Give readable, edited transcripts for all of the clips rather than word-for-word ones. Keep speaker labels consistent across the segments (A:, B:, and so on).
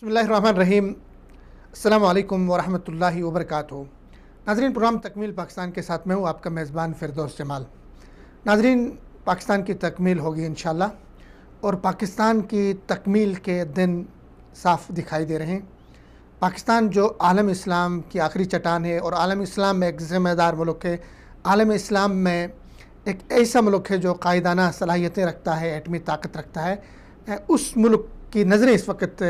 A: बिस्मिल्लाहिर्रहमानिर्रहीम। अस्सलामु अलैकुम वरहमतुल्लाहि वबरकातुहू। नाज़रीन, प्रोग्राम तकमील पाकिस्तान के साथ में हूँ, आपका मेज़बान फ़िरदौस जमाल। नाज़रीन, पाकिस्तान की तकमील होगी इंशाअल्लाह, और पाकिस्तान की तकमील के दिन साफ़ दिखाई दे रहे हैं। पाकिस्तान जो आलम इस्लाम की आखिरी चट्टान है और आलम इस्लाम में एक ज़िम्मेदार मुल्क है, आलम इस्लाम में एक ऐसा मुल्क है जो कायदाना सलाहियतें रखता है, एटमी ताकत रखता है, उस मुल्क की नज़रें इस वक्त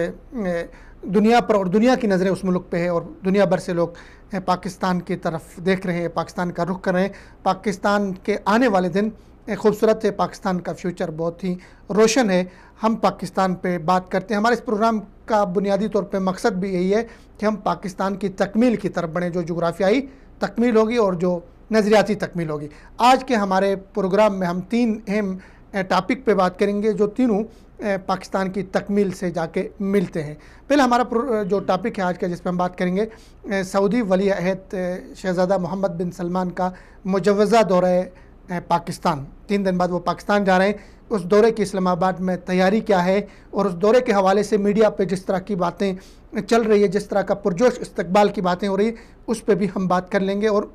A: दुनिया पर और दुनिया की नज़रें उस मुल्क पे है और दुनिया भर से लोग पाकिस्तान की तरफ देख रहे हैं, पाकिस्तान का रुख कर रहे हैं। पाकिस्तान के आने वाले दिन खूबसूरत है, पाकिस्तान का फ्यूचर बहुत ही रोशन है। हम पाकिस्तान पे बात करते हैं। हमारे इस प्रोग्राम का बुनियादी तौर पे मकसद भी यही है कि हम पाकिस्तान की तकमील की तरफ बढ़ें, जो जुग्राफियाई तकमील होगी और जो नज़रियाती तकमील होगी। आज के हमारे प्रोग्राम में हम तीन अहम टॉपिक पे बात करेंगे जो तीनों पाकिस्तान की तकमील से जाके मिलते हैं। पहले हमारा जो टॉपिक है आज का, जिस पर हम बात करेंगे, सऊदी वली अहद शहज़ादा मोहम्मद बिन सलमान का मुजव्वज़ा दौरा पाकिस्तान। 3 दिन बाद वो पाकिस्तान जा रहे हैं। उस दौरे की इस्लामाबाद में तैयारी क्या है और उस दौरे के हवाले से मीडिया पे जिस तरह की बातें चल रही है, जिस तरह का पुरजोश इस्तकबाल की बातें हो रही है, उस पर भी हम बात कर लेंगे और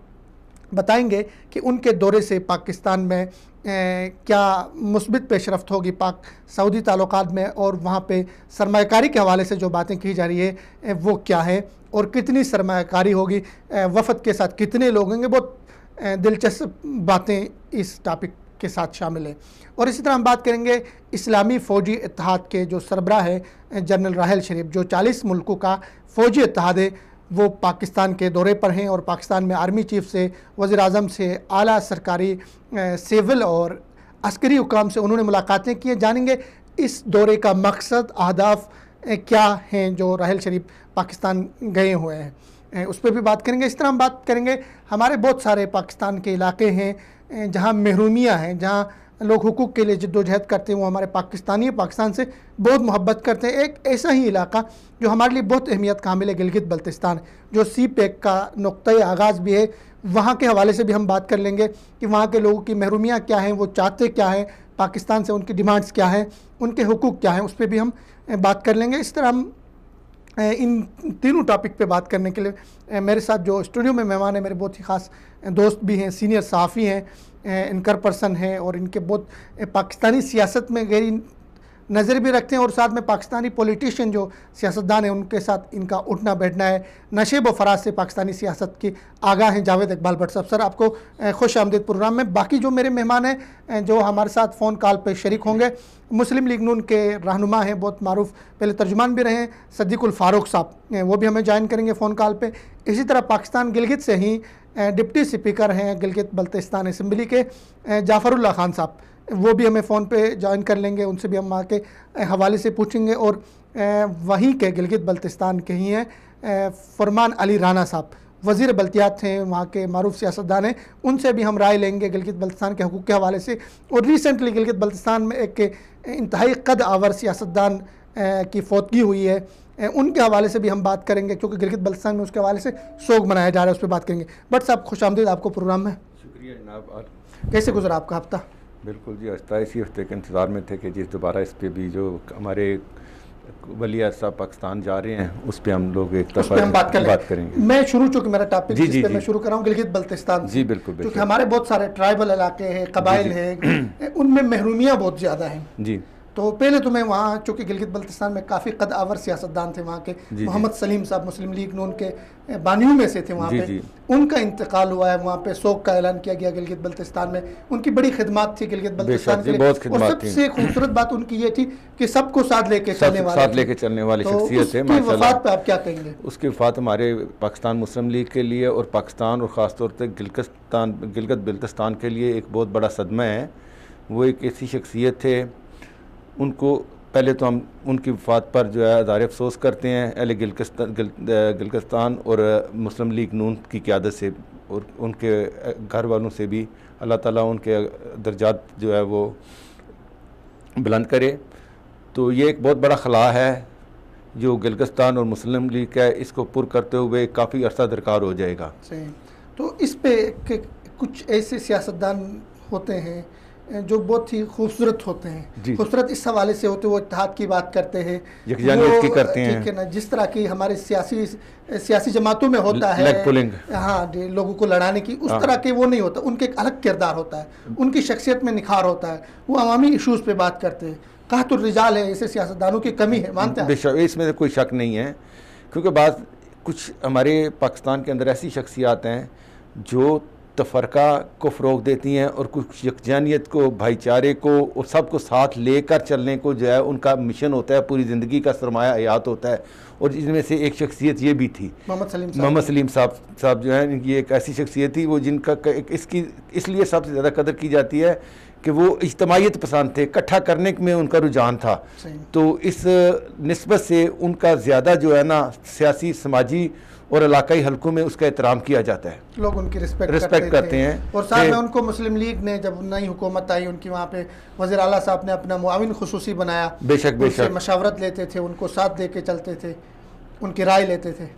A: बताएंगे कि उनके दौरे से पाकिस्तान में क्या मुस्बित पेशरफ्त होगी पाक सऊदी ताल्लुकात में, और वहाँ पे सरमायाकारी के हवाले से जो बातें की जा रही है वो क्या है और कितनी सरमायाकारी होगी, वफ़द के साथ कितने लोग होंगे। बहुत दिलचस्प बातें इस टॉपिक के साथ शामिल हैं। और इसी तरह हम बात करेंगे इस्लामी फ़ौजी इत्तेहाद के जो सरबराह है जनरल राहल शरीफ, जो 40 मुल्कों का फ़ौजी इत्तेहाद है, वो पाकिस्तान के दौरे पर हैं और पाकिस्तान में आर्मी चीफ से, वज़ीर आज़म से, आला सरकारी सिविल और अस्करी हुकाम से उन्होंने मुलाकातें की हैं। जानेंगे इस दौरे का मकसद, अहदाफ क्या हैं जो राहल शरीफ पाकिस्तान गए हुए हैं, उस पर भी बात करेंगे। इस तरह हम बात करेंगे, हमारे बहुत सारे पाकिस्तान के इलाके हैं जहाँ महरूमियाँ हैं, जहाँ लोग हुकूक़ के लिए जद्दोजहद करते हैं, वो हमारे पाकिस्तानी पाकिस्तान से बहुत मोहब्बत करते हैं। एक ऐसा ही इलाका जो हमारे लिए बहुत अहमियत कामिल है, गिलगित बल्तिस्तान, जो सी पैक का नुक्ता आगाज़ भी है। वहाँ के हवाले से भी हम बात कर लेंगे कि वहाँ के लोगों की महरूमियाँ क्या हैं, वो चाहते क्या हैं पाकिस्तान से, उनकी डिमांड्स क्या हैं, उनके हुकूक़ क्या हैं, उस पर भी हम बात कर लेंगे। इस तरह हम इन तीनों टॉपिक पे बात करने के लिए मेरे साथ जो स्टूडियो में मेहमान है, मेरे बहुत ही ख़ास दोस्त भी हैं, सीनियर सहाफ़ी हैं, इनकर पर्सन हैं और इनके बहुत पाकिस्तानी सियासत में गहरी नज़र भी रखते हैं और साथ में पाकिस्तानी पॉलिटिशियन जो सियासतदान हैं उनके साथ इनका उठना बैठना है। नशेब व फराज से पाकिस्तानी सियासत की आगाह हैं जावेद इकबाल भट्ट साहब। सर, आपको खुश आमदीद प्रोग्राम में। बाकी जो मेरे मेहमान हैं जो हमारे साथ फ़ोन कॉल पर शरीक होंगे, मुस्लिम लीग नून के रहनुमा हैं, बहुत मारूफ, पहले तर्जुमान भी रहे हैं, सद्दीकुल फ़ारूक साहब, वो भी हमें ज्वाइन करेंगे फ़ोन कॉल पे। इसी तरह पाकिस्तान गिलगित से ही डिप्टी स्पीकर हैं गिलगित बल्तिस्तान असम्बली के जाफ़रुल्लाह खान साहब, वो भी हमें फ़ोन पे ज्वाइन कर लेंगे, उनसे भी हम वहाँ के हवाले से पूछेंगे। और वहीं के गिलगित बल्तिस्तान के ही हैं फरमान अली राना साहब, वज़ीर बल्तियात हैं, वहाँ के मारूफ सियासतदान हैं, उनसे भी हम राय लेंगे गिलगित बल्तिस्तान के हकूक़ के हवाले से। और रिसेंटली गिलगित बल्तिस्तान में एक इंतहाई कद आवर सियासतदान की फौतगी हुई है, उनके हवाले से भी हम बात करेंगे, क्योंकि गिलगित बल्तिस्तान में उसके हवाले से सोग मनाया जा रहा है, उस पर बात करेंगे। बट साहब, खुश आमदीद आपको प्रोग्राम में।
B: शुक्रिया जनाब।
A: कैसे गुजरा आपका हफ्ता?
B: बिल्कुल जी, इसी हफ्ते के इंतज़ार में थे कि जिस दोबारा इस पर भी जो हमारे वली अहद साहब पाकिस्तान जा रहे हैं उस पर हम लोग एक दफ़ा बात करेंगे।
A: मैं शुरू, चूँकि मेरा टॉपिक जिस पे मैं शुरू कर रहा हूँ गिलगित बल्तिस्तान
B: जी, बिल्कुल,
A: क्योंकि हमारे बहुत सारे ट्राइबल इलाके हैं, कबाइल हैं, उनमें महरूमियाँ बहुत ज़्यादा हैं जी। तो पहले तो मैं वहाँ, चूँकि गिलगित बल्तिस्तान में काफ़ी कद आवर सियासतदान थे, वहाँ के मोहम्मद सलीम साहब मुस्लिम लीग नून के बानियों में से थे, वहाँ पे उनका इंतकाल हुआ है, वहाँ पे शोक का ऐलान किया गया गिलगित बल्तिस्तान में। उनकी बड़ी खिदमत थी गिलगित बल्तिस्तान के लिए, और सबसे खूबसूरत बात उनकी ये थी कि सबको साथ लेके
B: चलने वाली शख्सियत है।
A: उसकी वफ़ात पे आप क्या कहेंगे?
B: उसकी वफ़ात हमारे पाकिस्तान मुस्लिम लीग के लिए और पाकिस्तान और ख़ासतौर पर गिलगित बल्तिस्तान के लिए एक बहुत बड़ा सदमा है। वो एक ऐसी शख्सियत थे, उनको पहले तो हम उनकी वफ़ात पर जो है अज़हार अफसोस करते हैं अहले गिलगिस्तान और मुस्लिम लीग नून की क़यादत से, और उनके घर वालों से भी अल्लाह ताला उनके दर्जात जो है वो बुलंद करे। तो ये एक बहुत बड़ा खला है जो गिलगिस्तान और मुस्लिम लीग का है, इसको पुर करते हुए काफ़ी अर्सा दरकार हो जाएगा।
A: सही। तो इस पे कुछ ऐसे सियासतदान होते हैं जो बहुत ही खूबसूरत होते हैं, खूबसूरत इस हवाले से होते, वो इत्तेहाद की बात करते हैं,
B: यकजानियत की करते हैं,
A: ठीक है ना, जिस तरह की हमारे सियासी जमातों में होता है, हाँ, लोगों को लड़ाने की, उस तरह के वो नहीं होता। उनके एक अलग किरदार होता है, उनकी शख्सियत में निखार होता है, वो अवामी इशूज़ पे बात करते हैं। कहतुर रिजाल है, ऐसे सियासतदानों की कमी है, मानते हैं?
B: इसमें कोई शक नहीं है, क्योंकि बात कुछ हमारे पाकिस्तान के अंदर ऐसी शख्सियात हैं जो तफरका को फ़रोग देती हैं और कुछ यकजानियत को, भाईचारे को और सबको साथ लेकर चलने को जो है उनका मिशन होता है, पूरी ज़िंदगी का सरमाया हयात होता है। और इसमें से एक शख्सियत ये भी थी, मोहम्मद सलीम साहब जो है, ये एक ऐसी शख्सियत थी वो जिनका इसकी इसलिए सबसे ज़्यादा कदर की जाती है कि वो इज्तमायत पसंद थे, इकट्ठा करने में उनका रुझान था। तो इस निस्बत से उनका ज़्यादा जो है ना सियासी, समाजी और इलाकाई हलकों में उसका एहतराम किया जाता है,
A: लोग उनकी रिस्पेक्ट करते हैं। और साथ में उनको मुस्लिम लीग ने, जब नई हुकूमत आई, उनकी वहाँ पे वज़ीर आला साहब ने अपना मुआविन खुसूसी बनाया,
B: बेशक
A: मशावरत लेते थे, उनको साथ दे के चलते थे, उनकी राय लेते थे।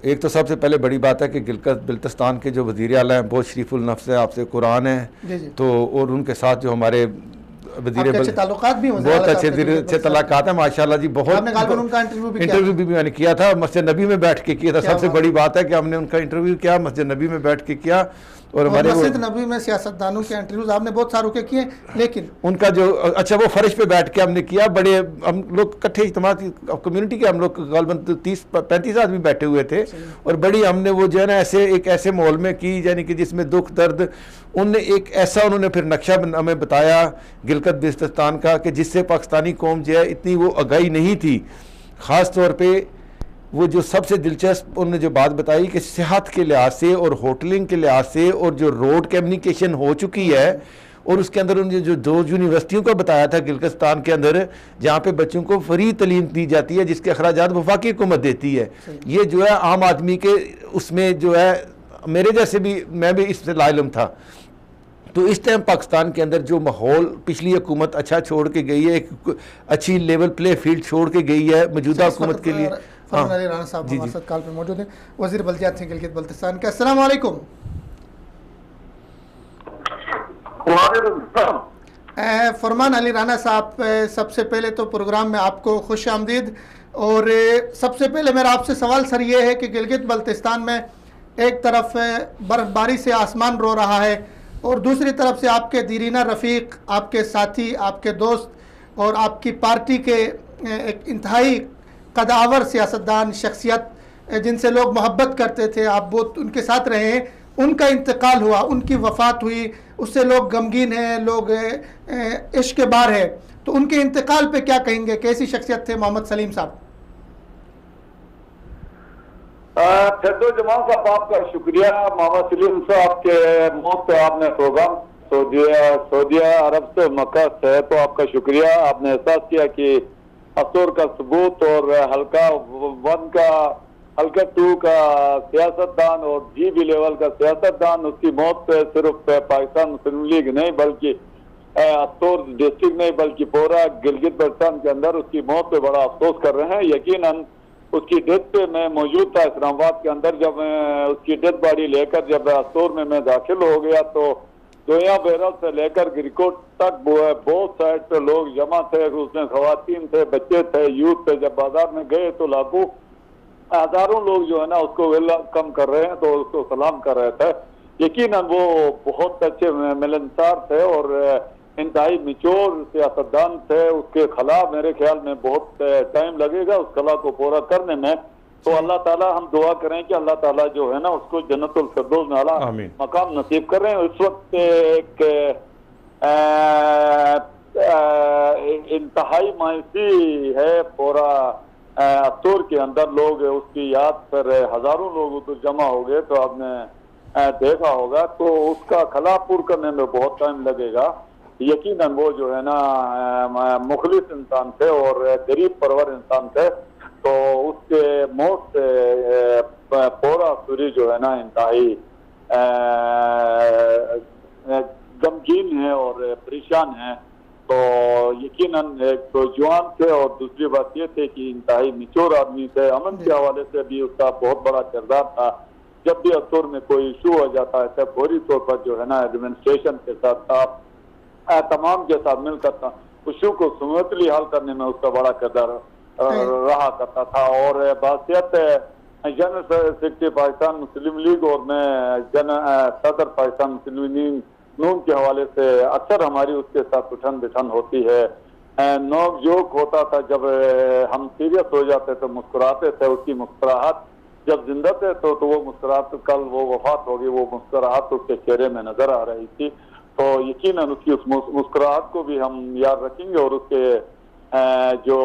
B: एक तो सबसे पहले बड़ी बात है कि गिलगित बिल्तिस्तान के जो वज़ीर आला हैं बहुत शरीफुल नफ्स है, आपसे कुरान है, तो और उनके साथ जो हमारे
A: ताल्लुकात भी
B: बहुत अच्छे तलाकात हैं माशाल्लाह जी। बहुत
A: उनका
B: इंटरव्यू भी मैंने किया था, मस्जिद नबी में बैठ के किया था। सबसे बड़ी बात है कि हमने उनका इंटरव्यू किया, मस्जिद नबी में बैठ के किया। और हमारे
A: मस्जिद नबी में सियासतदानों के इंटरव्यूज आपने बहुत सारों के किए, लेकिन
B: उनका जो अच्छा वो फर्श पे बैठ के हमने किया, बड़े हम लोग इकट्ठे इज्तिमा कम्युनिटी के हम लोग तकरीबन 30-35 आदमी बैठे हुए थे, और बड़ी हमने वो जो है ना ऐसे माहौल में की, यानी कि जिसमें दुख दर्द, उन्होंने फिर नक्शा हमें बताया गिलगित बिल्तिस्तान का कि जिससे पाकिस्तानी कौम जो है इतनी वो आगाही नहीं थी। ख़ास तौर पर वो जो सबसे दिलचस्प उन्होंने जो बात बताई कि सेहत के लिहाज से और होटलिंग के लिहाज से और जो रोड कम्युनिकेशन हो चुकी है, और उसके अंदर उन्होंने जो 2 यूनिवर्सिटियों का बताया था गिलगिस्तान के अंदर, जहाँ पे बच्चों को फ्री तलीम दी जाती है, जिसके अखराजात वफाकी हुकूमत देती है। ये जो है आम आदमी के उसमें जो है, मेरे जैसे भी, मैं भी इससे लाइलम था। तो इस टाइम पाकिस्तान के अंदर जो माहौल पिछली हुकूमत अच्छा छोड़ के गई है, एक अच्छी लेवल प्ले फील्ड छोड़ के गई है मौजूदा हुकूमत के लिए।
A: फरमान अली राना साहब हमारे साथ कॉल पे मौजूद हैं, वज़ीर बल्दियात थे गिलगित बल्तिस्तान के। अस्सलाम वालेकुम। फरमान अली राना साहब, सबसे पहले तो प्रोग्राम में आपको खुश आमदीद। और सबसे पहले मेरा आपसे सवाल सर ये है कि गिलगित बल्तिस्तान में एक तरफ बर्फबारी से आसमान रो रहा है, और दूसरी तरफ से आपके दीरीना रफ़ीक, आपके साथी, आपके दोस्त और आपकी पार्टी के एक इंतहाई कदावर सियासतदान, शख्सियत जिनसे लोग मोहब्बत करते थे, आप बहुत उनके साथ रहे हैं, उनका इंतकाल हुआ, उनकी वफ़ात हुई, उससे लोग गमगीन हैं, लोग इश्क के बार है। तो उनके इंतकाल पे क्या कहेंगे? कैसी शख्सियत थे मोहम्मद सलीम साहब?
C: फिरदौस जमाल साहब, आपका शुक्रिया। मोहम्मद सलीम साहब के मौत पे आपने प्रोग्राम सऊदी अरब से, मक्का से, तो आपका शुक्रिया। आपने एहसास किया कि असर का सबूत और हल्का 1 का, हल्का 2 का सियासतदान और GB लेवल का सियासतदान, उसकी मौत पे सिर्फ पाकिस्तान मुस्लिम लीग नहीं बल्कि असर डिस्ट्रिक्ट नहीं बल्कि पूरा गिलगित बल्तिस्तान के अंदर उसकी मौत पे बड़ा अफसोस कर रहे हैं। यकीनन उसकी डेथ पे मैं मौजूद था इस्लामाबाद के अंदर। जब उसकी डेथ बॉडी लेकर जब असर में मैं दाखिल हो गया तो दोया बैरल से लेकर गिरकोट तक बहुत साइड पे लोग जमा थे, उसमें खवातीन थे, बच्चे थे, यूथ थे। जब बाजार में गए तो लाखों हजारों लोग जो है ना उसको वेलकम कर रहे हैं, तो उसको सलाम कर रहे थे। यकीनन वो बहुत अच्छे मिलनसार थे और इंतहाई मिचोर सियासतदान थे। उसके खिलाफ मेरे ख्याल में बहुत टाइम लगेगा उस कला को पूरा करने में। तो अल्लाह ताला, हम दुआ करें कि अल्लाह ताला जो है ना उसको जन्नतुल फिरदौस में आला मकाम नसीब कर रहे हैं। इस वक्त एक इंतहाई मायूसी है पूरा अतूर के अंदर। लोग उसकी याद पर हजारों लोग तो जमा हो गए, तो आपने देखा होगा। तो उसका खला पूर करने में बहुत टाइम लगेगा। यकीनन वो जो है ना मुखलिस इंसान थे और गरीब परवर इंसान थे। तो उसके मौत से पूरा सूरी जो है ना इंतहाई गमगीन है और परेशान है। तो यकीनन एक तो जवान थे और दूसरी बात ये थी कि इंतहाई मिचोर आदमी थे। अमन के हवाले से भी उसका बहुत बड़ा किरदार था। जब भी अतूर में कोई इशू हो जाता है तब फौरी तौर पर जो है ना एडमिनिस्ट्रेशन के साथ तमाम के साथ मिलकर इशू को स्मूथली हल करने में उसका बड़ा किरदार रहा करता था। और बासियत जनरल सेक्रेटरी पाकिस्तान मुस्लिम लीग और मैं सदर पाकिस्तान मुस्लिम लीग नून के हवाले से अक्सर हमारी उसके साथ उठन बिठन होती है। नोक जोक होता था, जब हम सीरियस हो जाते तो मुस्कुराते थे, उसकी मुस्कुराहट जब जिंदा थे तो वो मुस्कुराहट, कल वो वफात हो गई, वो मुस्कुराहट उसके चेहरे में नजर आ रही थी। तो यकीनन उसकी उस मुस्कुराहट को भी हम याद रखेंगे और उसके जो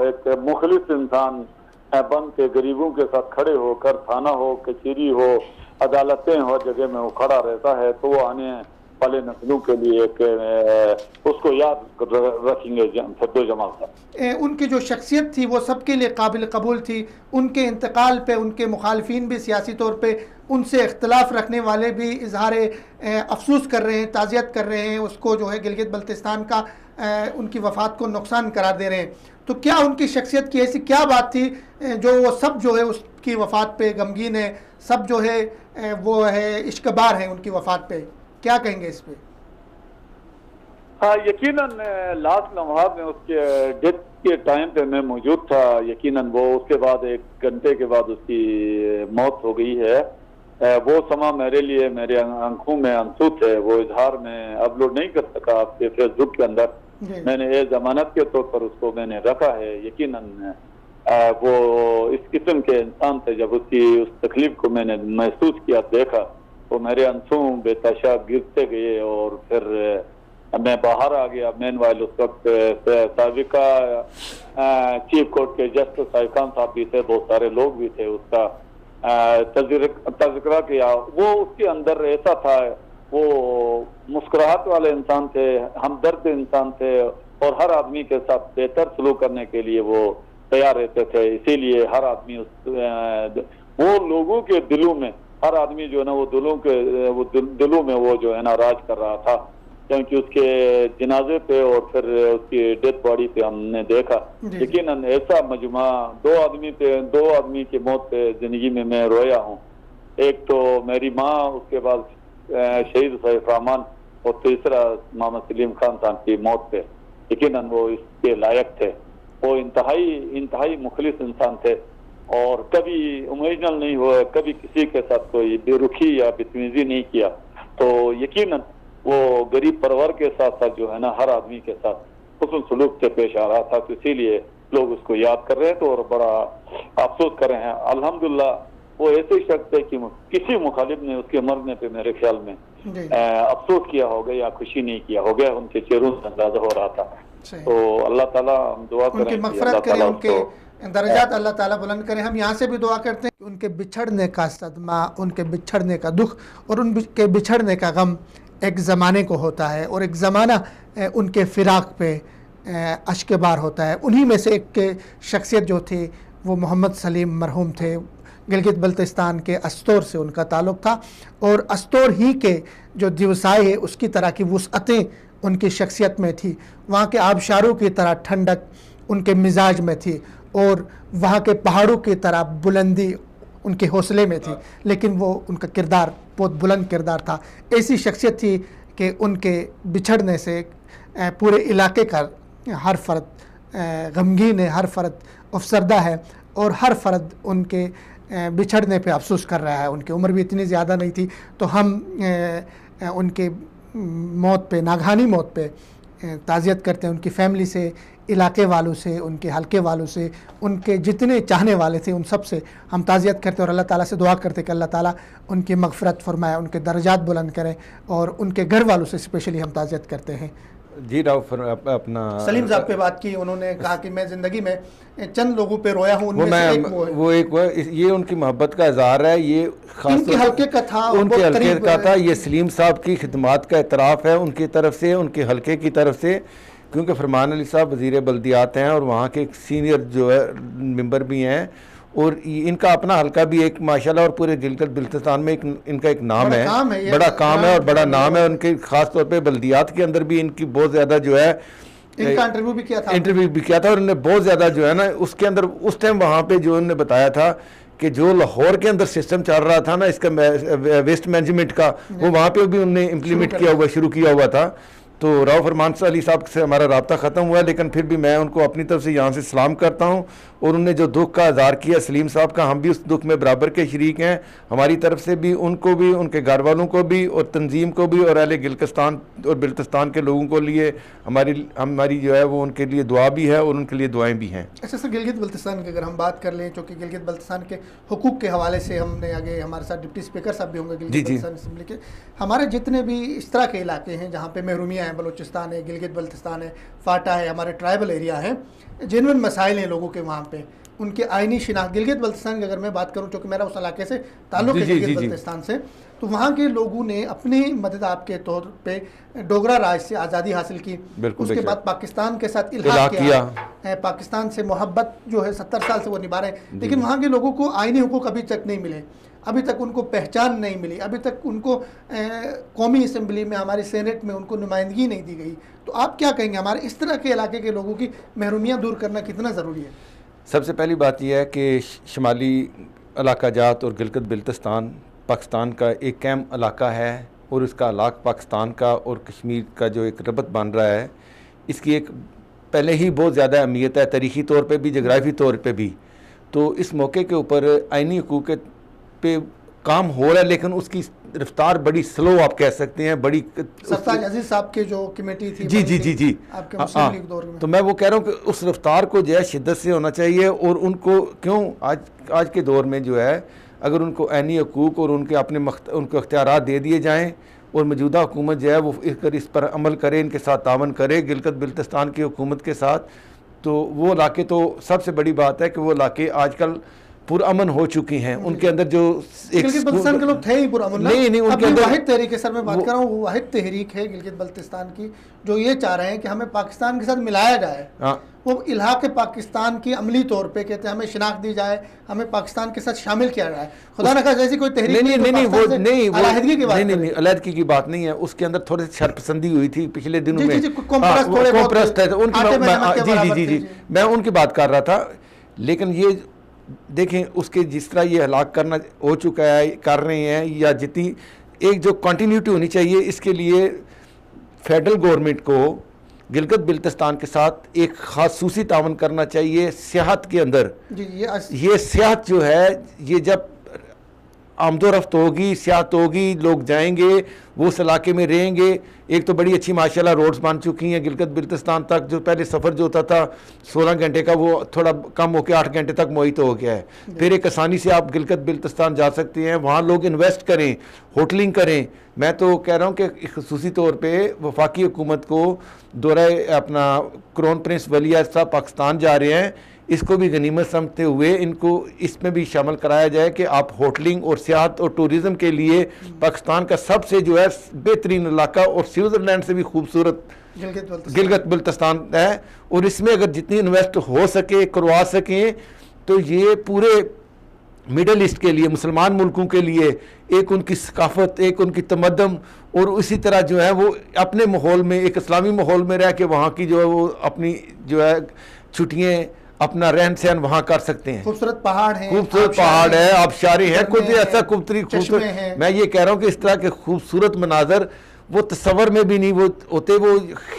C: एक मुखलिस इंसान बन के गरीबों के साथ खड़े होकर, थाना हो, कचहरी हो, अदालतें हो, जगह में वो खड़ा रहता है, तो वो आने वाले नस्लों के लिए एक उसको याद रखेंगे फद्दो जमाल साहब।
A: उनकी जो शख्सियत थी वो सबके लिए काबिल कबूल थी। उनके इंतकाल पे उनके मुखालफिन भी सियासी तौर पे उनसे इख्तलाफ रखने वाले भी इजहार अफसोस कर रहे हैं, ताज़ियत कर रहे हैं, उसको जो है गिलगित बल्तिस्तान का उनकी वफ़ात को नुकसान करार दे रहे हैं। तो क्या उनकी शख्सियत की ऐसी क्या बात थी जो वो सब जो है उसकी वफ़ात पे गमगीन है, सब जो है वो है इश्कबार है उनकी वफ़ात पे, क्या कहेंगे इस पे?
C: हाँ, यकीनन लास्ट लम्हा में उसके डेथ के टाइम पे मैं मौजूद था। यकीनन वो उसके बाद 1 घंटे के बाद उसकी मौत हो गई है। वो समा मेरे लिए, मेरे आंखों में आंसू थे, वो इजहार में अपलोड नहीं कर सका आपके फेसबुक के अंदर। मैंने ये जमानत के तौर पर उसको मैंने रखा है। यकीनन वो इस किस्म के इंसान थे, जब उसकी उस तकलीफ को मैंने महसूस किया, देखा, तो मेरे आंसू बेतहाशा गिरते गए। और फिर मैं बाहर आ गया। मेनवाइल उस वक्त साबिका चीफ कोर्ट के जस्टिस साहिब खान साहब भी थे, बहुत सारे लोग भी थे, उसका तज़किरा किया। वो उसके अंदर ऐसा था, वो मुस्कुराहट वाले इंसान थे, हमदर्द इंसान थे और हर आदमी के साथ बेहतर सलूक करने के लिए वो तैयार रहते थे। इसीलिए हर आदमी वो लोगों के दिलों में, हर आदमी जो है ना वो दिलों में वो जो है ना राज कर रहा था। क्योंकि उसके जनाजे पे और फिर उसकी डेथ बॉडी पे हमने देखा। लेकिन ऐसा मजमा दो आदमी की मौत पे जिंदगी में मैं रोया हूँ। एक तो मेरी माँ, उसके बाद शहीद सैफ रहमान और तीसरा मोहम्मद सलीम खान साहब की मौत पे। लेकिन वो इसके लायक थे। वो इंतहाई मुखलिस इंसान थे और कभी इमोशनल नहीं हुआ, कभी किसी के साथ कोई बेरुखी या बदतमीजी नहीं किया। तो यकीनन वो गरीब परिवार के साथ साथ जो है ना हर आदमी के साथ हुस्न सलूक से पेश आ रहा था। तो इसीलिए लोग उसको याद कर रहे हैं तो और बड़ा अफसोस कर रहे हैं। अल्हम्दुलिल्लाह वो ऐसे शख्स है कि किसी मुखालिफ ने उसके मरने पे मेरे ख्याल में अफसोस किया होगा या खुशी नहीं किया होगा, उनके चेहरों से अंदाजा हो रहा था। तो अल्लाह ताला हम दुआ करें
A: उनकी मग़फ़िरत करें, उनके दर्जात अल्लाह ताला बुलंद करें। हम यहाँ से भी दुआ करते हैं कि उनके बिछड़ने का सदमा, उनके बिछड़ने का दुख और उनके बिछड़ने का गम एक ज़माने को होता है और एक ज़माना उनके फ़िराक़ पे अश्कबार होता है। उन्हीं में से एक शख्सियत जो थी वो मोहम्मद सलीम मरहूम थे। गिलगित बल्तिस्तान के अस्तोर से उनका ताल्लुक़ था और अस्तोर ही के जो दिवसाए है उसकी तरह की वुसअतें उनकी शख्सियत में थी। वहाँ के आबशारों की तरह ठंडक उनके मिजाज में थी और वहाँ के पहाड़ों की तरह बुलंदी उनके हौसले में थी। लेकिन वो उनका किरदार बहुत बुलंद किरदार था। ऐसी शख्सियत थी कि उनके बिछड़ने से पूरे इलाके का हर फ़र्द गमगीन है, हर फ़र्द अफसरदा है और हर फ़र्द उनके बिछड़ने पे अफसोस कर रहा है। उनकी उम्र भी इतनी ज़्यादा नहीं थी। तो हम उनके मौत पे, नागहानी मौत पे ताज़ियत करते हैं उनकी फ़ैमिली से, इलाके वालों से, उनके हलके वालों से, उनके जितने चाहने वाले थे उन सब से हम ताज़ियत करते और अल्लाह ताला से दुआ करते कि अल्लाह ताला उनकी मग़फ़िरत फरमाए, उनके दर्जात बुलंद करें और उनके घर वालों से स्पेशली हम ताज़ियत करते हैं।
B: जी राव अपना
A: सलीम साहब पे बात की, उन्होंने कहा कि मैं ज़िंदगी में चंद लोगों पे रोया हूँ, उनमें से एक वो है।
B: ये उनकी मोहब्बत का इज़हार है। ये
A: उनके हल्के का था,
B: उनके हल्के का था। ये सलीम साहब की खिदमात का एतराफ़ है उनकी तरफ से, उनके हल्के की तरफ से। क्योंकि फरमान अली साहब वज़ीर बल्दियात हैं और वहाँ के सीनियर जो है मेंबर भी हैं और इनका अपना हल्का भी एक माशाल्लाह और पूरे गिलगित बल्तिस्तान में इनका एक नाम है, बड़ा काम है और बड़ा नाम है। उनके ख़ास तौर पे बल्दियात के अंदर भी इनकी बहुत ज़्यादा जो है
A: इनका इंटरव्यू भी किया था और
B: उन्होंने बहुत ज़्यादा जो है ना उसके अंदर उस टाइम वहाँ पे जो उन्होंने बताया था कि जो लाहौर के अंदर सिस्टम चल रहा था ना इसका वेस्ट मैनेजमेंट का, वो वहाँ पे भी उन्होंने इम्प्लीमेंट किया हुआ, शुरू किया हुआ था। तो राव फरमान अली साहब से हमारा रब्ता ख़त्म हुआ, लेकिन फिर भी मैं उनको अपनी तरफ से यहाँ से सलाम करता हूँ, और उन्होंने जो दुख का इज़हार किया सलीम साहब का, हम भी उस दुख में बराबर के शरीक हैं। हमारी तरफ से भी उनको भी, उनके घर वालों को भी, और तंजीम को भी, और अहले गिलगिस्तान और बिल्तिस्तान के लोगों को लिए हमारी जो है वो उनके लिए दुआ भी है और उनके लिए दुआएँ भी हैं।
A: अच्छा सर, गिलगित बल्तिस्तान की अगर हम बात कर लें, चूँकि गिलगित बल्तिस्तान के हुकूक के हवाले से हमने आगे, हमारे साथ डिप्टी स्पीकर साहब भी होंगे गिलगित बल्तिस्तान असम्बली के, हमारे जितने भी इस तरह के इलाके हैं जहाँ पे महरूमियाँ हैं, बलूचिस्तान है, गिलगित बल्तिस्तान है, फाटा है, हमारे ट्राइबल एरिया है, जेन्युइन मसाइल हैं लोगों के वहाँ पे, उनके आइनी शिनाख्त। गिलगित बल्तिस्तान की अगर मैं बात करूँ, चूँकि मेरा उस इलाके से ताल्लुक़ है गिलगित बल्तिस्तान से, तो वहाँ के लोगों ने अपनी मदद आपके तौर पे डोगरा राज से आज़ादी हासिल की, उसके बाद पाकिस्तान के साथ इल्हाक किया है, पाकिस्तान से मोहब्बत जो है 70 साल से वो निभा रहे हैं, लेकिन वहाँ के लोगों को आइनी हुकूक अभी तक नहीं मिले, अभी तक उनको पहचान नहीं मिली, अभी तक उनको कौमी असम्बली में, हमारे सेनेट में उनको नुमाइंदगी नहीं दी गई। तो आप क्या कहेंगे, हमारे इस तरह के इलाके के लोगों की महरूमियाँ दूर करना कितना ज़रूरी है?
B: सबसे पहली बात यह है कि शुमाली इलाका जात और गिलगित बिल्तिस्तान पाकिस्तान का एक अहम इलाका है, और इसका इलाक़ पाकिस्तान का और कश्मीर का जो एक रबत बन रहा है, इसकी एक पहले ही बहुत ज़्यादा अहमियत है, तारीख़ी तौर पे भी, जगराफी तौर पे भी। तो इस मौके के ऊपर आइनी हुकूक पे काम हो रहा है, लेकिन उसकी रफ्तार बड़ी स्लो आप कह सकते हैं, बड़ी।
A: सरताज अजीज साहब की जो कमेटी थी,
B: जी
A: आपके मुस्लिम लीग दौर में,
B: तो मैं वो कह रहा हूँ कि उस रफ्तार को जो है शिद्दत से होना चाहिए, और उनको क्यों आज के दौर में जो है अगर उनको आइनी हकूक़ और उनके अपने उनको अख्तियारात दे दिए जाएँ, और मौजूदा हुकूमत जो है वो इस पर अमल करे, इनके साथ तावन करे गिलगित बिल्तिस्तान की हुकूमत के साथ, तो वो इलाके, तो सबसे बड़ी बात है कि वो इलाके आजकल पुरअमन हो चुकी हैं। उनके अंदर जो
A: गिलगित बल्तिस्तान के लोग थे ही पुरअमन,
B: नहीं उनके अंदर
A: वाहिद तहरीक है, सर मैं बात कर रहा हूँ, वो वाहिद तहरीक है गिलगित बल्तिस्तान की, जो ये चाह रहे हैं कि हमें पाकिस्तान के साथ मिलाया जाए। वो इल्हाक पाकिस्तान की अमली तौर पे कहते हैं, हमें शिनाख्त दी जाए, हमें पाकिस्तान के साथ शामिल किया जाए। खुदा न खास्ता ऐसी कोई तहरीक नहीं,
B: अलहदगी की बात नहीं है, उसके अंदर थोड़ी सी शर्पसंदी हुई थी पिछले दिनों में, मैं उनकी बात कर रहा था। लेकिन ये देखें, उसके जिस तरह ये हलाक करना हो चुका है, कर रहे हैं, या जितनी एक जो कंटिन्यूटी होनी चाहिए, इसके लिए फेडरल गवर्नमेंट को गिलगित बिल्तिस्तान के साथ एक खासूसी तावन करना चाहिए सियाहत के अंदर। ये सियाहत जो है, ये जब आमदोरफ्त होगी, सियाहत होगी, लोग जाएंगे, वो उस इलाके में रहेंगे। एक तो बड़ी अच्छी माशाल्लाह रोड्स बन चुकी हैं गिलगित बिल्तिस्तान तक, जो पहले सफ़र जो होता था 16 घंटे का, वो थोड़ा कम होकर 8 घंटे तक मुहैया हो गया है। फिर एक आसानी से आप गिलगित बिल्तिस्तान जा सकते हैं, वहाँ लोग इन्वेस्ट करें, होटलिंग करें। मैं तो कह रहा हूँ कि खुसूसी तौर पर वफाकी हुकूमत को दौरा अपना क्राउन प्रिंस वली साहब पाकिस्तान जा रहे हैं, इसको भी गनीमत समझते हुए इनको इसमें भी शामिल कराया जाए कि आप होटलिंग और सियाहत और टूरिज़म के लिए पाकिस्तान का सबसे जो है बेहतरीन इलाका, और स्विट्ज़रलैंड से भी खूबसूरत गिलगित बिल्तिस्तान है, और इसमें अगर जितनी इन्वेस्ट हो सके, करवा सकें, तो ये पूरे मिडल ईस्ट के लिए, मुसलमान मुल्कों के लिए एक उनकी सकाफत, एक उनकी तमद्दन, और उसी तरह जो है वो अपने माहौल में, एक इस्लामी माहौल में रह के वहाँ की जो है वो अपनी जो है छुट्टियाँ, अपना रहन सहन वहाँ कर सकते हैं।
A: खूबसूरत पहाड़ है,
B: आबशारी है, खुद ऐसा खूबसूरत। मैं ये कह रहा हूँ कि इस तरह के खूबसूरत मनाजर वो तस्वर में भी नहीं वो होते, वो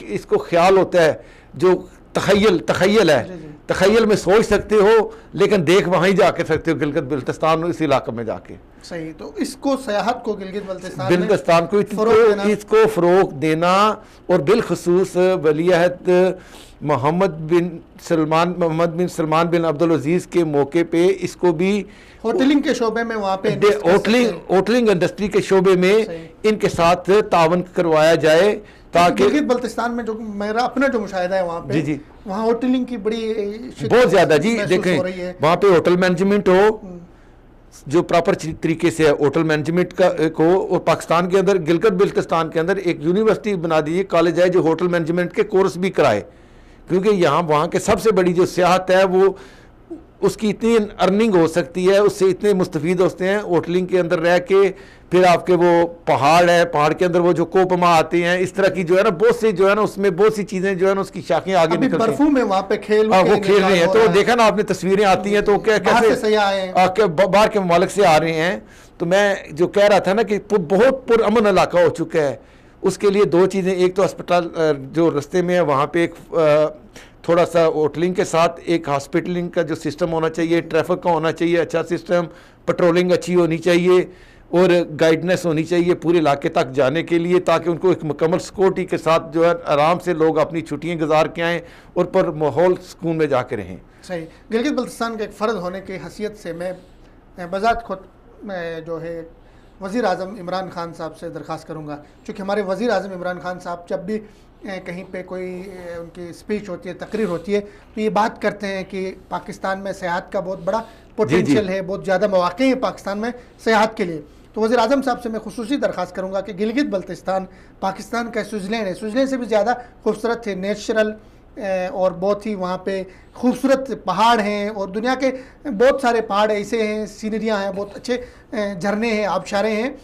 B: इसको ख्याल होता है, जो तखय्यल है, तखय्यल में सोच सकते हो, लेकिन देख वहीं जाके सकते हो गिलगित बिल्तिस्तान इस इलाके में जाके।
A: सही, तो इसको सयाहत को गिलगित
B: बिल्तिस्तान को इसको फ़रोग़ देना, और बिलखसूस वलीअहद मोहम्मद बिन सलमान बिन अब्दुल अजीज़ के मौके पे इसको भी
A: होटलिंग के शोबे में, वहाँ पे
B: होटलिंग इंडस्ट्री के शोबे में इनके साथ तावन करवाया जाए, ताकि
A: गिलगित बल्तिस्तान में जो मेरा अपना जो मुशाहिदा है वहाँ पे,
B: जी
A: वहाँ होटलिंग की बड़ी
B: बहुत ज़्यादा जी। देखें, वहाँ पे होटल मैनेजमेंट हो जो प्रॉपर तरीके से होटल मैनेजमेंट का को, और पाकिस्तान के अंदर गिलगित बिल्तिस्तान के अंदर एक यूनिवर्सिटी बना दीजिए, कॉलेज है जो होटल मैनेजमेंट के कोर्स भी कराए, क्योंकि यहाँ वहाँ के सबसे बड़ी जो सियाहत है वो उसकी इतनी अर्निंग हो सकती है, उससे इतने मुस्तफ़ीद होते हैं होटलिंग के अंदर रह के। फिर आपके वो पहाड़ है, पहाड़ के अंदर वो जो कोपमा आते हैं, इस तरह की जो है ना बहुत सी जो है ना उसमें बहुत सी चीज़ें जो है ना उसकी शाखें आगे निकलती हैं।
A: बर्फू में वहाँ पे
B: वो खेल रहे हैं, तो देखा ना आपने तस्वीरें आती हैं, तो क्या कैसे बाहर के ममालिक से आ रहे हैं। तो मैं जो कह रहा था ना कि बहुत पुरअमन इलाका हो चुका है, उसके लिए दो चीज़ें, एक तो अस्पताल जो रास्ते में है वहाँ पे एक थोड़ा सा होटलिंग के साथ एक हॉस्पिटलिंग का जो सिस्टम होना चाहिए, ट्रैफिक का होना चाहिए अच्छा सिस्टम, पेट्रोलिंग अच्छी होनी चाहिए और गाइडनेस होनी चाहिए पूरे इलाके तक जाने के लिए, ताकि उनको एक मुकम्मल सिक्योरिटी के साथ जो है आराम से लोग अपनी छुट्टियां गुजार के आएँ और पर माहौल सुकून में जाके रहें।
A: सही। गिलगित बल्तिस्तान के एक फ़र्द होने की हैसियत से मैं बजात खुद मैं जो है वज़ीर आज़म इमरान ख़ान साहब से दरख्वास्त करूँगा, क्योंकि हमारे वज़ीर आज़म इमरान ख़ान साहब जब भी कहीं पे कोई उनकी स्पीच होती है, तकरीर होती है, तो ये बात करते हैं कि पाकिस्तान में सियाहत का बहुत बड़ा पोटेंशियल है, बहुत ज़्यादा मौक़े हैं पाकिस्तान में सियाहत के लिए। तो वज़ीर आज़म साहब से मैं खुसूसी दरख्वास्त करूँगा कि गिलगित बल्तिस्तान पाकिस्तान का स्विट्ज़रलैंड है, स्विट्ज़रलैंड से भी ज़्यादा खूबसूरत है, नेचुरल और बहुत ही वहाँ पे खूबसूरत पहाड़ हैं और दुनिया के बहुत सारे पहाड़ ऐसे हैं, सीनरियाँ हैं, बहुत अच्छे झरने हैं, आबशारें हैं,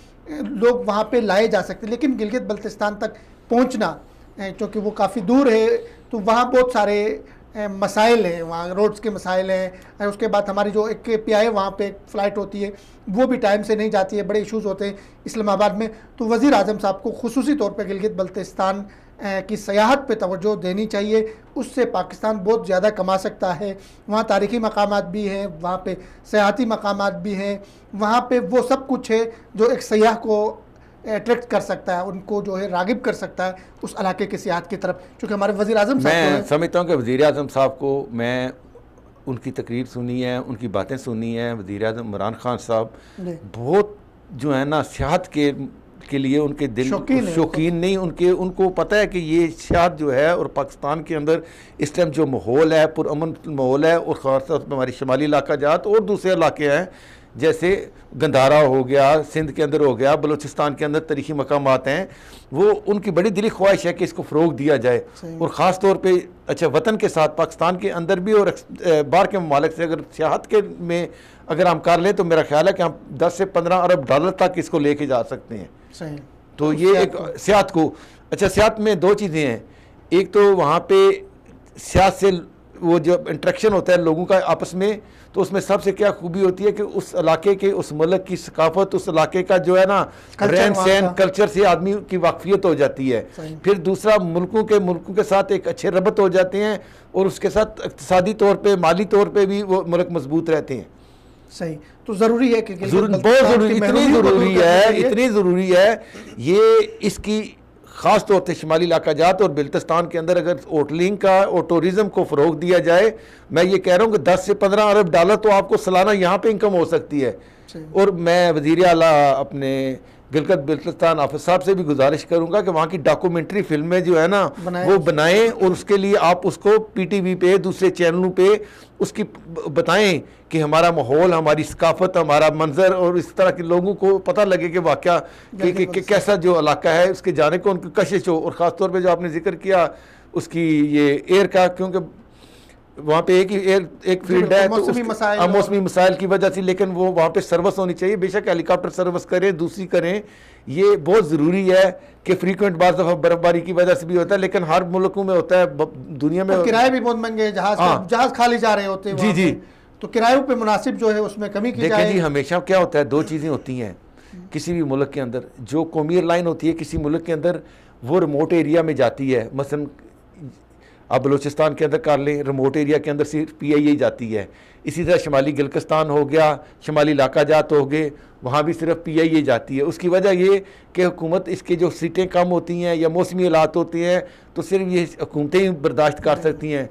A: लोग वहाँ पे लाए जा सकते हैं। लेकिन गिलगित बल्तिस्तान तक पहुँचना क्योंकि वो काफ़ी दूर है, तो वहाँ बहुत सारे मसाइल हैं, वहाँ रोड्स के मसाइल हैं। उसके बाद हमारी जो एक KPI वहाँ पे फ़्लाइट होती है वो भी टाइम से नहीं जाती है, बड़े इश्यूज़ होते हैं इस्लामाबाद में। तो वज़ीर आज़म साहब को खुसूसी तौर पे गिलगित बल्तिस्तान की सयाहत पे तवज्जो देनी चाहिए, उससे पाकिस्तान बहुत ज़्यादा कमा सकता है। वहाँ तारीख़ी मकामात भी हैं, वहाँ पे सयाहती मकामात भी हैं, वहाँ पे वो सब कुछ है जो एक सयाह को अट्रैक्ट कर सकता है, उनको जो है रागिब कर सकता है उस इलाके की सियाहत की तरफ। क्योंकि हमारे वज़ीर आज़म साहब,
B: मैं समझता हूँ कि वज़ीर आज़म साहब को मैं उनकी तकरीर सुनी है, उनकी बातें सुनी हैं। वज़ीर आज़म इमरान ख़ान साहब बहुत जो है ना सियाहत के लिए उनके दिल शौकीन नहीं, उनको पता है कि ये सियाहत जो है और पाकिस्तान के अंदर इस टाइम जो माहौल है पुरअमन माहौल है, और ख़ास तौर पर हमारी शुमाली इलाका जात और दूसरे इलाके हैं जैसे गंधारा हो गया, सिंध के अंदर हो गया, बलूचिस्तान के अंदर तारीख़ी मकामात हैं, वो उनकी बड़ी दिली ख्वाहिश है कि इसको फ़रोग दिया जाए। और ख़ास तौर पे अच्छा वतन के साथ पाकिस्तान के अंदर भी और बाहर के ममालिक से अगर सियाहत के में अगर हम कर लें तो मेरा ख्याल है कि हम 10 से 15 अरब डॉलर तक इसको लेके जा सकते हैं।
A: सही।
B: तो ये एक सियाहत को अच्छा, सियाहत में दो चीज़ें हैं, एक तो वहाँ पे सियाहत से वो जो इंट्रैक्शन होता है लोगों का आपस में, तो उसमें सबसे क्या खूबी होती है कि उस इलाके के उस मुल्क की सकाफत, उस इलाके का जो है ना रहन सहन कल्चर से आदमी की वाकफियत हो जाती है। फिर दूसरा मुल्कों के साथ एक अच्छे रबत हो जाते हैं और उसके साथ इक़्तिसादी तौर पे माली तौर पे भी वो मुल्क मजबूत रहते हैं।
A: सही। तो ज़रूरी है कि
B: बहुत ज़रूरी, इतनी ज़रूरी है ये, इसकी ख़ास तौर से शुमाली इलाका जात और बल्तिस्तान के अंदर अगर होटलिंग का और टूरिज़म को फ़रोग दिया जाए, मैं ये कह रहा हूँ कि 10 से 15 अरब डॉलर तो आपको सालाना यहाँ पे इनकम हो सकती है। और मैं वज़ीर आला अपने गिलगित बल्तिस्तान ऑफिस साहब से भी गुजारिश करूँगा कि वहाँ की डॉक्यूमेंट्री फिल्में जो है ना वो बनाएं और उसके लिए आप उसको PTV पे दूसरे चैनलों पे उसकी बताएं कि हमारा माहौल, हमारी सकाफत, हमारा मंजर, और इस तरह के लोगों को पता लगे कि वाक़या कैसा जो इलाका है उसके जाने को उनकी कशिश हो। और ख़ास तौर पे जो आपने जिक्र किया उसकी ये एयर का, क्योंकि वहाँ पे एक फील्ड है तो मौसमी मसाइल की वजह से, लेकिन वो वहाँ पे सर्विस होनी चाहिए, बेशक हेलीकॉप्टर सर्विस करें, दूसरी करें, ये बहुत ज़रूरी है कि फ्रीक्वेंट बाज़ दफ़ा बर्फबारी की वजह से भी होता है, लेकिन हर मुल्कों में होता है दुनिया में।
A: किराए भी बहुत महंगे, जहाज खाली जा रहे होते हैं
B: जी,
A: तो किरायों पे मुनासिब जो है उसमें कमी की जाए।
B: देखिए जी, हमेशा क्या होता है, दो चीज़ें होती हैं किसी भी मुल्क के अंदर, जो कौमी एयरलाइन होती है किसी मुल्क के अंदर वो रिमोट एरिया में जाती है, मसलन आप बलूचिस्तान के अंदर कर लें, रिमोट एरिया के अंदर सिर्फ PIA जाती है। इसी तरह शुमाली गिलगिस्तान हो गया, शुमाली इलाका जात हो गए, वहाँ भी सिर्फ PIA जाती है। उसकी वजह ये कि हुकूमत इसके जो सीटें कम होती हैं या मौसमी हालात होते हैं तो सिर्फ ये हुकूमतें ही बर्दाश्त कर सकती हैं।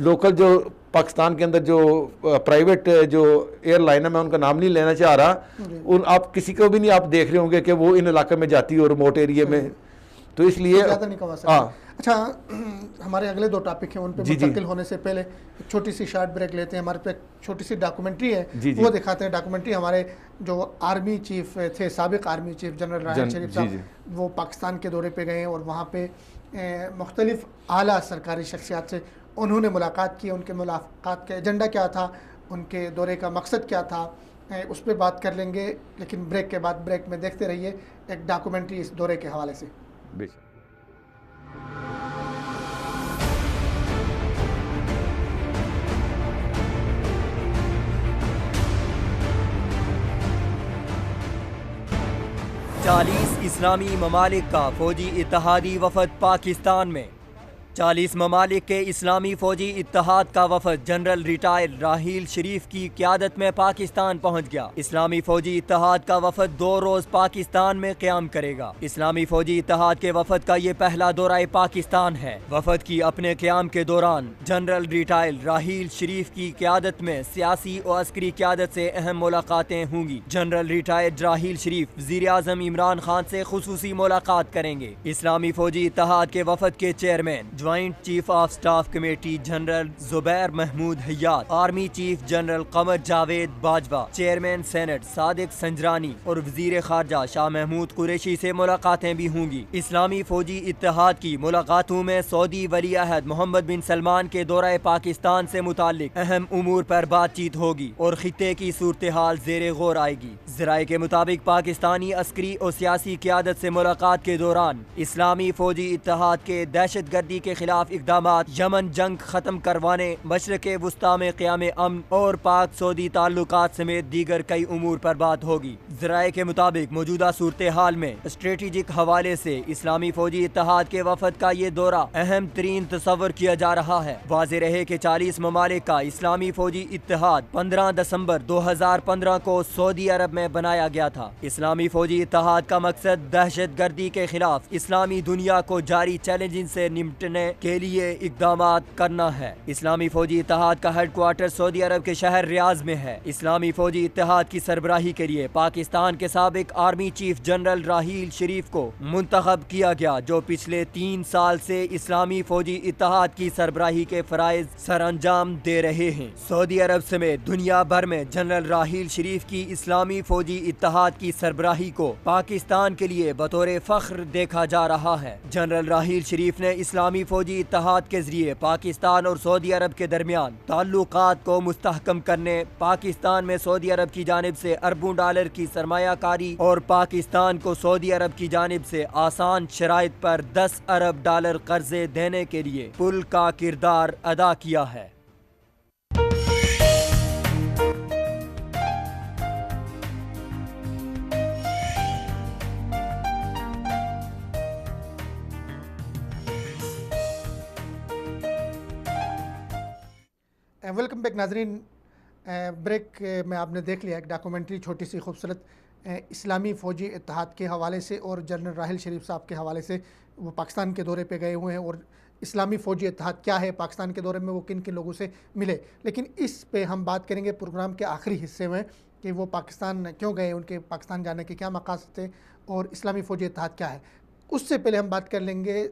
B: लोकल जो पाकिस्तान के अंदर जो प्राइवेट जो एयरलाइन है, मैं उनका नाम नहीं लेना चाह रहा, उन आप किसी को भी नहीं आप देख रहे होंगे कि वो इन इलाके में जाती है और रिमोट एरिया में, तो इसलिए
A: अच्छा हमारे अगले दो टॉपिक हैं, उन पे मुंतकिल होने से पहले एक छोटी सी शॉर्ट ब्रेक लेते हैं। हमारे पे छोटी सी डॉक्यूमेंट्री है वो दिखाते हैं। डॉक्यूमेंट्री हमारे जो आर्मी चीफ थे, साबिक आर्मी चीफ जनरल राहत शरीफ साहब, वो पाकिस्तान के दौरे पे गए और वहाँ पे मुख्तलिफ आला सरकारी शख्सियात से उन्होंने मुलाकात की। उनके मुलाकात का एजेंडा क्या था, उनके दौरे का मकसद क्या था, उस पर बात कर लेंगे, लेकिन ब्रेक के बाद। ब्रेक में देखते रहिए एक डॉक्यूमेंट्री इस दौरे के हवाले से।
D: 40 इस्लामी ममालिक का फौजी इत्तहादी वफद पाकिस्तान में। 40 ममालिक के इस्लामी फौजी इत्तहाद का वफद जनरल रिटायर राहील शरीफ की क़यादत में पाकिस्तान पहुँच गया। इस्लामी फौजी इत्तहाद का वफद 2 रोज़ पाकिस्तान में क़याम करेगा। इस्लामी फौजी इत्तहाद के वफद का ये पहला दौरा पाकिस्तान है। वफद की अपने क़याम के दौरान जनरल रिटायर राहील शरीफ की क़यादत में सियासी और अस्करी क़यादत से अहम मुलाकातें होंगी। जनरल रिटायर राहील शरीफ वज़ीर आज़म इमरान खान से खुसूसी मुलाकात करेंगे। इस्लामी फौजी इत्तहाद के वफद के chairman joint chief of staff committee general Zubair Mahmood Hayat, army chief general Qamar Javed Bajwa, chairman senate Sadiq Sanjrani और वजीर खारजा शाह महमूद कुरैशी से मुलाकातें भी होंगी। इस्लामी फौजी इत्तेहाद की मुलाकातों में सऊदी वली अहद मोहम्मद बिन सलमान के दौरे पाकिस्तान से मुतालिक अहम उमूर पर बातचीत होगी और खित्ते की सूरत हाल जेर गौर आएगी। ज़राए के मुताबिक पाकिस्तानी अस्करी और सियासी क़यादत से मुलाकात के दौरान इस्लामी फौजी इत्तेहाद के दहशत गर्दी के खिलाफ इक़दामात, यमन जंग खत्म करवाने, मशरक़ वुस्ता में क़याम अमन और पाक सऊदी ताल्लुकात समेत दीगर कई उमूर पर बात होगी। ज़राए के मुताबिक मौजूदा सूरत हाल में स्ट्रेटेजिक हवाले से इस्लामी फौजी इत्तेहाद के वफद का ये दौरा अहम तरीन तस्वर किया जा रहा है। वाज़ेह रहे कि 40 ममालिक का इस्लामी फौजी इत्तेहाद 15 दिसंबर 2015 को सऊदी अरब में बनाया गया था। इस्लामी फौजी इत्तेहाद का मकसद दहशत गर्दी के खिलाफ इस्लामी दुनिया को जारी चैलेंजिंग से निपटने के लिए इक़दामात करना है। इस्लामी फौजी इत्तेहाद का हेडक्वार्टर सऊदी अरब के शहर रियाज में है। इस्लामी फौजी इत्तेहाद की सरबराही के लिए पाकिस्तान के साबिक आर्मी चीफ जनरल राहील शरीफ को मुंतखब किया गया, जो पिछले 3 साल से इस्लामी फौजी इत्तेहाद की सरबराही के फराइज सरअंजाम दे रहे हैं। सऊदी अरब समेत दुनिया भर में जनरल राहील शरीफ की इस्लामी फौजी इत्तेहाद की सरबराही को पाकिस्तान के लिए बतौर फख्र देखा जा रहा है। जनरल राहील शरीफ ने इस्लामी फौजी इत्तेहाद के जरिए पाकिस्तान और सऊदी अरब के दरमियान ताल्लुकात को मुस्तहकम करने, पाकिस्तान में सऊदी अरब की जानिब से अरबों डॉलर की सरमायाकारी और पाकिस्तान को सऊदी अरब की जानिब से आसान शराइत पर 10 अरब डॉलर कर्जे देने के लिए पुल का किरदार अदा किया है।
A: वेलकम बैक नाजरीन। ब्रेक में आपने देख लिया एक डॉक्यूमेंट्री छोटी सी खूबसूरत इस्लामी फ़ौजी इत्तेहाद के हवाले से और जनरल राहील शरीफ साहब के हवाले से। वो पाकिस्तान के दौरे पे गए हुए हैं और इस्लामी फ़ौजी इत्तेहाद क्या है, पाकिस्तान के दौरे में वो किन किन लोगों से मिले। लेकिन इस पे हम बात करेंगे प्रोग्राम के आखिरी हिस्से में कि वो पाकिस्तान क्यों गए, उनके पाकिस्तान जाने के क्या मकासद थे और इस्लामी फ़ौजी इत्तेहाद क्या है। उससे पहले हम बात कर लेंगे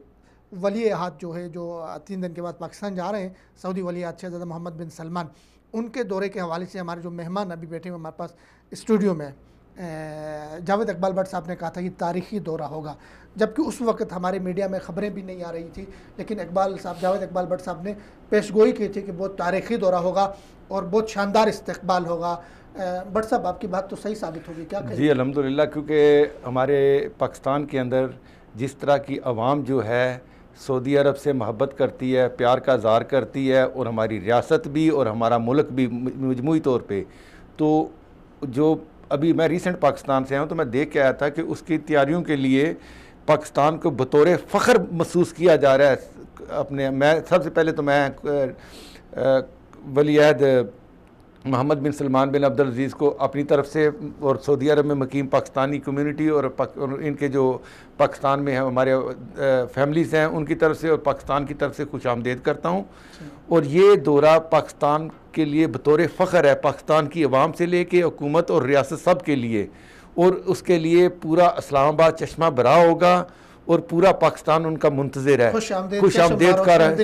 A: वली अहद जो है, जो 3 दिन के बाद पाकिस्तान जा रहे हैं, सऊदी वली अहद शहज़ादा मोहम्मद बिन सलमान, उनके दौरे के हवाले से हमारे जो मेहमान अभी बैठे हुए हमारे पास स्टूडियो में, जावेद इकबाल भट्ट साहब ने कहा था कि तारीख़ी दौरा होगा, जबकि उस वक्त हमारे मीडिया में ख़बरें भी नहीं आ रही थी। लेकिन जावेद इकबाल भट्ट साहब ने पेशगोई की थी कि बहुत तारीख़ी दौरा होगा और बहुत शानदार इस्तकबाल होगा। भट्ट साहब, आपकी बात तो सही साबित होगी, क्या कहें?
B: जी अल्हम्दुलिल्लाह, क्योंकि हमारे पाकिस्तान के अंदर जिस तरह की आवाम जो है सऊदी अरब से मोहब्बत करती है, प्यार का इज़हार करती है, और हमारी रियासत भी और हमारा मुल्क भी मजमूई तौर पे, तो जो अभी मैं रिसेंट पाकिस्तान से आया हूँ तो मैं देख के आया था कि उसकी तैयारियों के लिए पाकिस्तान को बतौर फ़ख्र महसूस किया जा रहा है। मैं सबसे पहले तो मैं वली अहद मोहम्मद बिन सलमान बिन अब्दुल अज़ीज़ को अपनी तरफ से और सऊदी अरब में मुकीम पाकिस्तानी कम्युनिटी और इनके जो पाकिस्तान में हैं हमारे फैमिलीज़ हैं उनकी तरफ से और पाकिस्तान की तरफ से खुश आमदेद करता हूँ। और ये दौरा पाकिस्तान के लिए बतौर फ़ख्र है, पाकिस्तान की आवाम से लेके हुकूमत और रियासत सब के लिए, और उसके लिए पूरा इस्लामाबाद चश्मा बरा होगा और पूरा पाकिस्तान उनका मुंतज़िर है, खुश आमदेद कर है,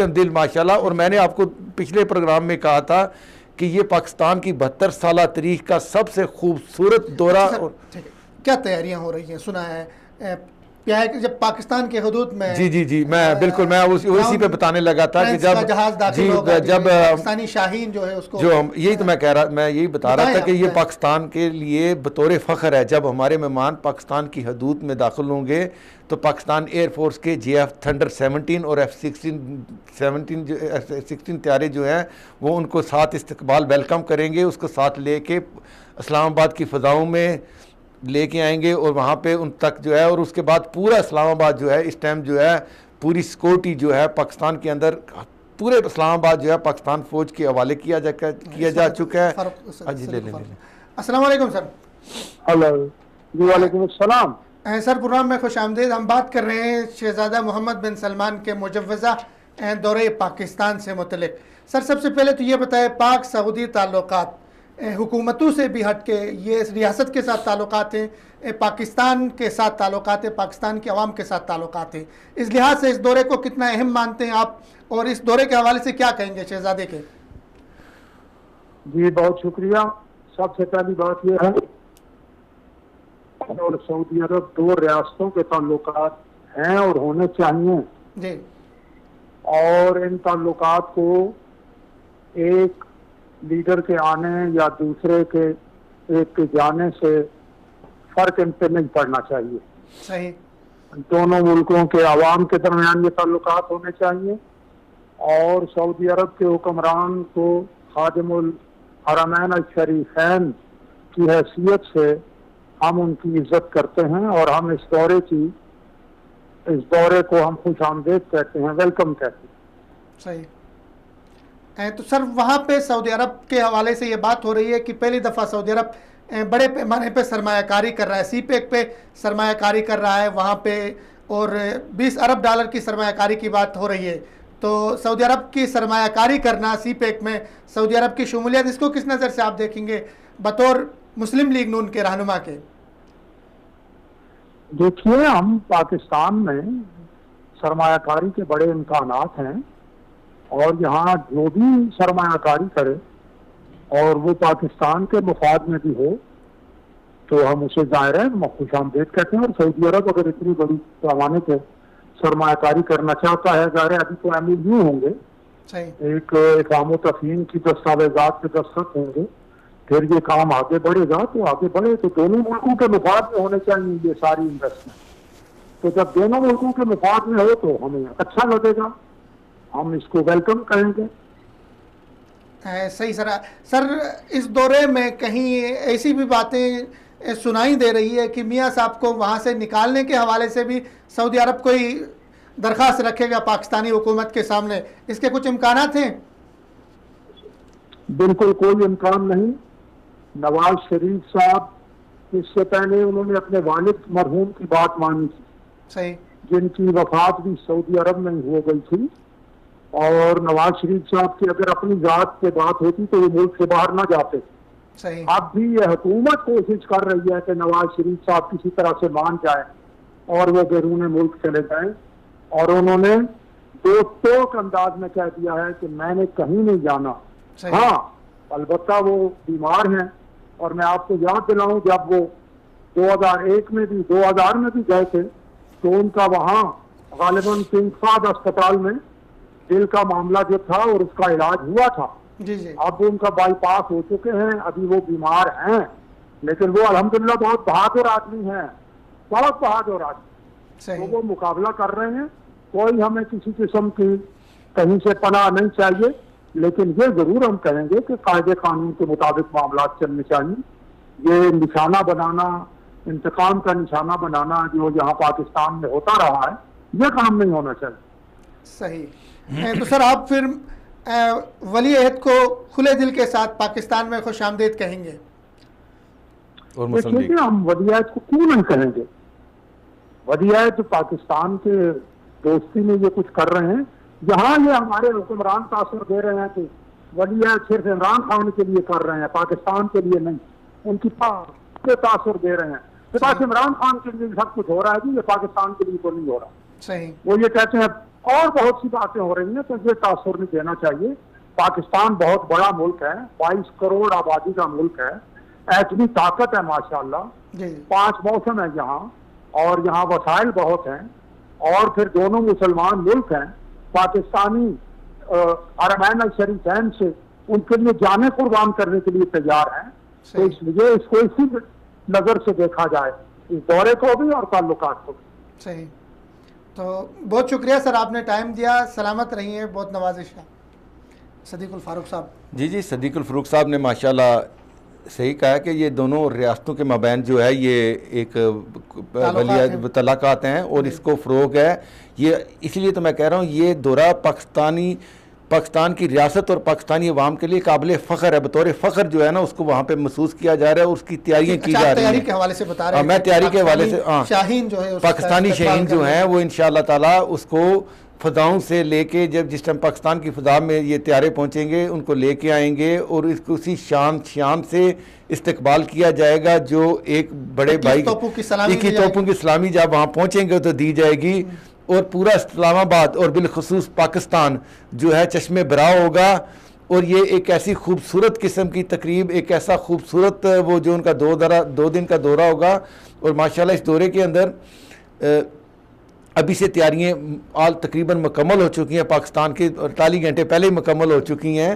B: दिल माशाल्लाह। और मैंने आपको पिछले प्रोग्राम में कहा था कि ये पाकिस्तान की 72 साल तारीख का सबसे खूबसूरत दौरा।
A: क्या तैयारियां हो रही हैं? सुना है क्या है कि जब पाकिस्तान के हदूद में
B: जी मैं बिल्कुल मैं उसी पे बताने लगा था कि जब
A: पाकिस्तानी शाहीन जो है उसको, जो हम
B: यही तो मैं यही बता रहा था कि ये पाकिस्तान के लिए बतौर फ़ख्र है। जब हमारे मेहमान पाकिस्तान की हदूद में दाखिल होंगे तो पाकिस्तान एयरफोर्स के JF थंडर 17 और F-16 तैयारे जो हैं वो उनको साथ इस्तकबाल वेलकम करेंगे, उसको साथ लेके इस्लामाबाद की फ़ज़ाओं में लेके आएंगे और वहाँ पे उन तक जो है, और उसके बाद पूरा इस्लामाबाद जो है इस टाइम जो है पूरी सिक्योरिटी जो है पाकिस्तान के अंदर, पूरे इस्लामाबाद जो है पाकिस्तान फ़ौज के हवाले किया जा चुका है। जी ले लें।
A: अस्सलाम वालेकुम सर।
E: हेलो जी, वालेकुम अस्सलाम
A: सर, प्रोग्राम में खुश आमदीद। हम बात कर रहे हैं शहज़ादा मोहम्मद बिन सलमान के मुजव्वज़ा दौरे पाकिस्तान से मुतल्लिक़। सर, सबसे पहले तो ये बताएं, पाक सऊदी ताल्लुकात हुकूमतों से भी हट के ये रियासत के साथ ताल्लुकात हैं, पाकिस्तान के साथ ताल्लुकात हैं, पाकिस्तान के अवाम के साथ ताल्लुकात हैं। इस लिहाज से इस दौरे को कितना अहम मानते हैं आप, और इस दौरे के हवाले से क्या कहेंगे शहज़ादे के?
E: जी, बहुत शुक्रिया। सबसे पहली बात यह है और सऊदी अरब दो रियासतों के ताल्लुकात हैं और होने चाहिए
A: जी,
E: और इन ताल्लुकात को एक लीडर के आने या दूसरे के एक के जाने से फर्क इन पे नहीं पड़ना चाहिए।
A: सही।
E: दोनों मुल्कों के अवाम के दरमियान ये ताल्लुकात होने चाहिए, और सऊदी अरब के हुक्मरान को खादिमुल हरमैन अल शरीफैन की हैसियत से हम उनकी इज्जत करते हैं, और हम इस दौरे को हम खुश आमदेद कहते हैं, वेलकम कहते हैं।
A: सही। तो सर, वहाँ पे सऊदी अरब के हवाले से ये बात हो रही है कि पहली दफ़ा सऊदी अरब बड़े पैमाने पे सरमायाकारी कर रहा है, सीपेक पे सरमायाकारी कर रहा है वहाँ पे, और 20 अरब डॉलर की सरमायाकारी की बात हो रही है। तो सऊदी अरब की सरमायाकारी करना सीपेक में, सऊदी अरब की शमूलियत, इसको किस नज़र से आप देखेंगे बतौर मुस्लिम लीग नून के रहनुमा के?
E: देखिए, हम पाकिस्तान में सरमायाकारी के बड़े इम्कानात हैं, और यहाँ जो भी सरमायाकारी करे और वो पाकिस्तान के मुफाद में भी हो तो हम उसे ज़ाहिर है खुश आमदेद कहते हैं। और सऊदी अरब अगर इतनी बड़ी पैमाने पे सरमायाकारी करना चाहता है, ज़ाहिर है अभी तो MOU होंगे, एक इक़ाम तफ़हीम की दस्तावेज़ात पे दस्तखत होंगे, फिर ये काम आगे बढ़ेगा तो आगे बढ़े तो दोनों मुल्कों के मुफाद में होने चाहिए ये सारी इन्वेस्टमेंट। तो जब दोनों मुल्कों के मुफाद में हो तो हमें अच्छा लगेगा, हम इसको वेलकम करेंगे।
A: सही सर, इस दौरे में कहीं ऐसी भी बातें सुनाई दे रही है कि मियाँ साहब को वहाँ से निकालने के हवाले से भी सऊदी अरब कोई दरख्वास्त रखेगा पाकिस्तानी हुकूमत के सामने, इसके कुछ इम्कानात हैं?
E: बिल्कुल कोई इम्कान नहीं। नवाज शरीफ साहब इससे पहले उन्होंने अपने वालिद मरहूम की बात मानी थी,
A: सही,
E: जिनकी वफात भी सऊदी अरब में हो गई थी, और नवाज शरीफ साहब की अगर अपनी जात से बात होती तो वो मुल्क से बाहर ना जाते।
A: सही।
E: अब भी ये हुकूमत कोशिश कर रही है कि नवाज शरीफ साहब किसी तरह से मान जाए और वो बैरून मुल्क चले जाएं, और उन्होंने दो टोक अंदाज में कह दिया है कि मैंने कहीं नहीं जाना। हाँ, अलबत्ता वो बीमार हैं, और मैं आपको याद दिलाऊं जब वो 2001 में भी 2000 में भी गए थे तो उनका वहाँ गालिबन किंग फाहद अस्पताल में दिल का मामला जो था और उसका इलाज हुआ था।
A: जी जी।
E: अब उनका बाईपास हो चुके हैं, अभी वो बीमार हैं, लेकिन वो अल्हम्दुलिल्लाह बहुत बहादुर आदमी हैं, बहुत बहादुर आदमी। तो वो मुकाबला कर रहे हैं। कोई हमें किसी किस्म की कहीं से पनाह नहीं चाहिए, लेकिन ये जरूर हम कहेंगे कि कायदे कानून के मुताबिक मामला चलने चाहिए। ये निशाना बनाना, इंतकाम का निशाना बनाना जो यहाँ पाकिस्तान में होता रहा है, ये काम नहीं होना चाहिए।
A: सही। तो सर, आप फिर वली अहद को खुले दिल के साथ पाकिस्तान में खुश आमदीद कहेंगे?
B: और मुस्लिम लीग,
E: हम वली अहद को क्यों नहीं कहेंगे? वली अहद तो पाकिस्तान के दोस्ती में ये कुछ कर रहे हैं, यहाँ ये हमारे हुक्मरान तासुर दे रहे हैं कि वली अहद सिर्फ इमरान खान के लिए कर रहे हैं, पाकिस्तान के लिए नहीं, उनकी तासुर दे रहे हैं। तो बस इमरान खान के लिए सब कुछ हो रहा है जी, ये पाकिस्तान के लिए तो नहीं हो रहा।
A: सही।
E: वो ये कहते हैं और बहुत सी बातें हो रही हैं, तो ये तासुर नहीं देना चाहिए। पाकिस्तान बहुत बड़ा मुल्क है, 22 करोड़ आबादी का मुल्क है, एटमी ताकत है माशाल्लाह, 5 मौसम है यहाँ, और यहाँ वसाइल बहुत हैं, और फिर दोनों मुसलमान मुल्क हैं। पाकिस्तानी हरमैन अल शरीफैन से उनके लिए जाने कुर्बान करने के लिए तैयार हैं। तो इसलिए इसको इसी नजर से देखा जाए, इस दौरे को भी और ताल्लुकात को भी।
A: सही। तो बहुत शुक्रिया सर, आपने टाइम दिया। सलामत रहिए, बहुत नवाजिश है। सदीकुल फारूक साहब।
B: जी जी, सदीकुल फारूक साहब ने माशाल्लाह सही कहा कि ये दोनों रियासतों के मबैन जो है ये एक तलाक़ात हैं और इसको फ़रोग़ है। ये इसलिए तो मैं कह रहा हूँ ये दौरा पाकिस्तान की रियासत और पाकिस्तानी अवाम के लिए काबिल फ़ख्र है। बतौर फ़ख्र जो है ना उसको वहाँ पे महसूस किया जा रहा है और उसकी तैयारियाँ की जा रही हैं।
A: तैयारी के हवाले से बता रहे हैं।
B: मैं तैयारी के हवाले से
A: शाहीन जो है
B: पाकिस्तानी शाहीन जो हैं वो इंशाअल्लाह ताला उसको फ़ज़ाओं से लेके जिस टाइम पाकिस्तान की फ़ज़ा में ये तैयारे पहुँचेंगे उनको लेके आएंगे और इसको उसी शान से इस्तकबाल किया जाएगा जो एक बड़े भाई की तोपों की सलामी जब वहाँ पहुँचेंगे तो दी जाएगी और पूरा इस्लामाबाद और बिलखुसूस पाकिस्तान जो है चश्मे बरा होगा। और ये एक ऐसी खूबसूरत किस्म की तकरीब, एक ऐसा खूबसूरत वो जो उनका 2 दिन का दौरा होगा। और माशाल्लाह इस दौरे के अंदर अभी से तैयारियाँ तकरीबन मुकम्मल हो चुकी हैं। पाकिस्तान के 48 घंटे पहले ही मुकम्मल हो चुकी हैं।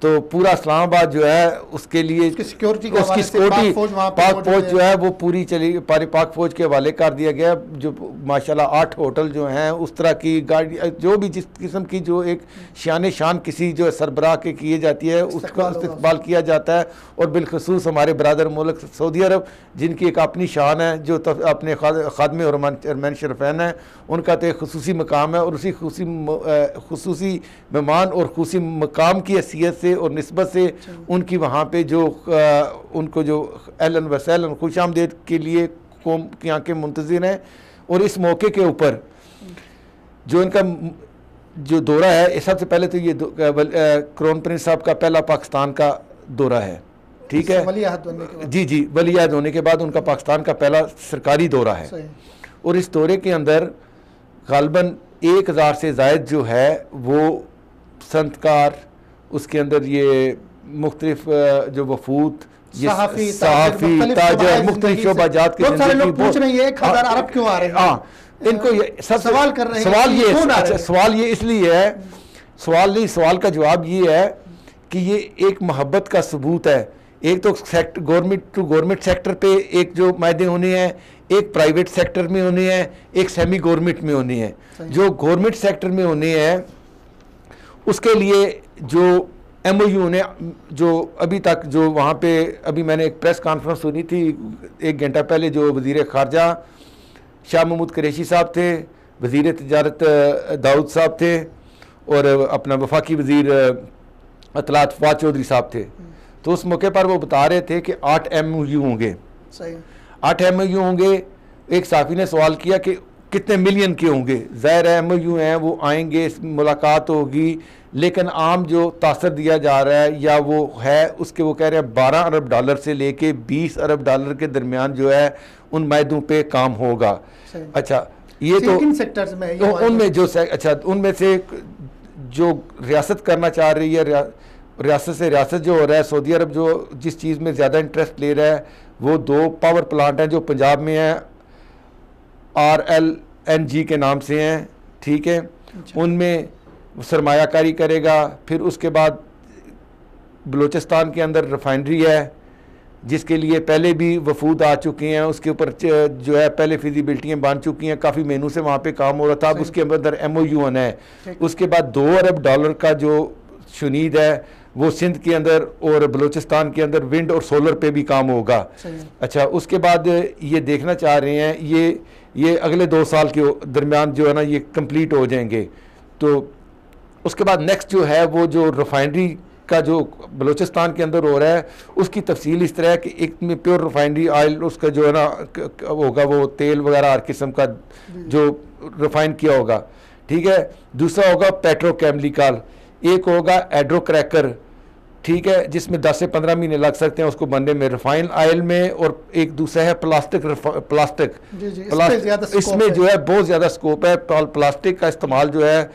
B: तो पूरा इस्लामाबाद जो है उसके लिए
A: सिक्योरिटी
B: पाक फौज जो है वो पूरी चली पाक फौज के हवाले कर दिया गया। जो माशाल्लाह 8 होटल जो हैं उस तरह की गाड़ी जो भी जिस किस्म की जो एक शान किसी जो सरबराह के किए जाती है उसका इस्तकबाल किया जाता है। और बिलखसूस हमारे बरादर मुल्क सऊदी अरब जिनकी एक अपनी शान है जो अपने खादमे और अरमान शरफ़ैन है उनका तो एक खुसूसी मकाम है और उसी खुसूसी मेहमान और खुसूसी मकाम की हैसियत से और निस्बत से उनकी वहाँ पे जो उनको जो अहलन व सहलन खुश आमदीद के लिए कौम की आँखें मुंतज़िर हैं। और इस मौके के ऊपर जो इनका जो दौरा है सबसे पहले तो ये क्राउन प्रिंस साहब का पहला पाकिस्तान का दौरा है, ठीक है जी वली अहद होने के बाद उनका पाकिस्तान का पहला सरकारी दौरा है। और इस दौरे के अंदर ग़ालिबन 1000 से ज़ायद जो है वो संतकार उसके अंदर ये मुख्तलिफ जो वफूद
A: सहाफ़ी ताजर
B: मुख्तलिफ शोबाजात के
A: पूछ रहे हैं 1000 अरब क्यों आ रहे हैं
B: इनको ये सब
A: सवाल कर रहे हैं।
B: सवाल ये इसलिए है, सवाल का जवाब ये है कि ये एक मोहब्बत का सबूत है। एक तो गवर्नमेंट टू गवर्नमेंट सेक्टर पे एक जो मायदे होने हैं, एक प्राइवेट सेक्टर में होने हैं, एक सेमी गवर्नमेंट में होने हैं। जो गवर्नमेंट सेक्टर में होने हैं उसके लिए जो MOU ने जो अभी तक जो वहाँ पे अभी मैंने एक प्रेस कॉन्फ्रेंस सुनी थी 1 घंटा पहले, जो वज़ीर ख़ारजा शाह महमूद कुरैशी साहब थे, वज़ीर तिजारत दाऊद साहब थे और अपना वफाकी वज़ीर अतलात फवाद चौधरी साहब थे। तो उस मौके पर वो बता रहे थे कि 8 MOU होंगे। 8 MOU होंगे। एक साफ़ी ने सवाल किया कि कितने मिलियन के होंगे। ज़ाहिर है MOU हैं वो आएंगे, मुलाकात होगी, लेकिन आम जो तासर दिया जा रहा है या वो है उसके वो कह रहे हैं 12 अरब डॉलर से लेके 20 अरब डॉलर के दरमियान जो है उन मायदों पे काम होगा। अच्छा ये तो
A: किन सेक्टर्स में है?
B: उनमें जो उनमें से जो रियासत करना चाह रही है, रियासत से रियासत जो हो रहा है, सऊदी अरब जो जिस चीज़ में ज़्यादा इंटरेस्ट ले रहा है वो 2 पावर प्लांट हैं जो पंजाब में हैं, RLNG के नाम से हैं, ठीक है। उनमें सरमायाकारी करेगा। फिर उसके बाद बलूचिस्तान के अंदर रिफाइनरी है जिसके लिए पहले भी वफूद आ चुके हैं, उसके ऊपर जो है पहले फिजिबिलिटियाँ बन चुकी हैं, काफ़ी महीनों से वहाँ पे काम हो रहा था। अब उसके अंदर MOU होना है। उसके बाद 2 अरब डॉलर का जो शुनीद है वो सिंध के अंदर और बलूचिस्तान के अंदर विंड और सोलर पे भी काम होगा। अच्छा उसके बाद ये देखना चाह रहे हैं ये अगले 2 साल के दरमियान जो है ना ये कंप्लीट हो जाएंगे। तो उसके बाद नेक्स्ट जो है वो जो रिफाइनरी का जो बलूचिस्तान के अंदर हो रहा है उसकी तफसील इस तरह है कि एक में प्योर रिफाइनरी ऑयल उसका जो है ना होगा वो तेल वगैरह हर किस्म का जो रिफाइन किया होगा, ठीक है। दूसरा होगा पेट्रोकेमिकल, एक होगा एड्रोक्रैकर, ठीक है, जिसमें 10 से 15 महीने लग सकते हैं उसको बनने में रिफाइन ऑयल में। और एक दूसरा है प्लास्टिक इसमें जो है बहुत ज़्यादा स्कोप है। प्लास्टिक का इस्तेमाल जो है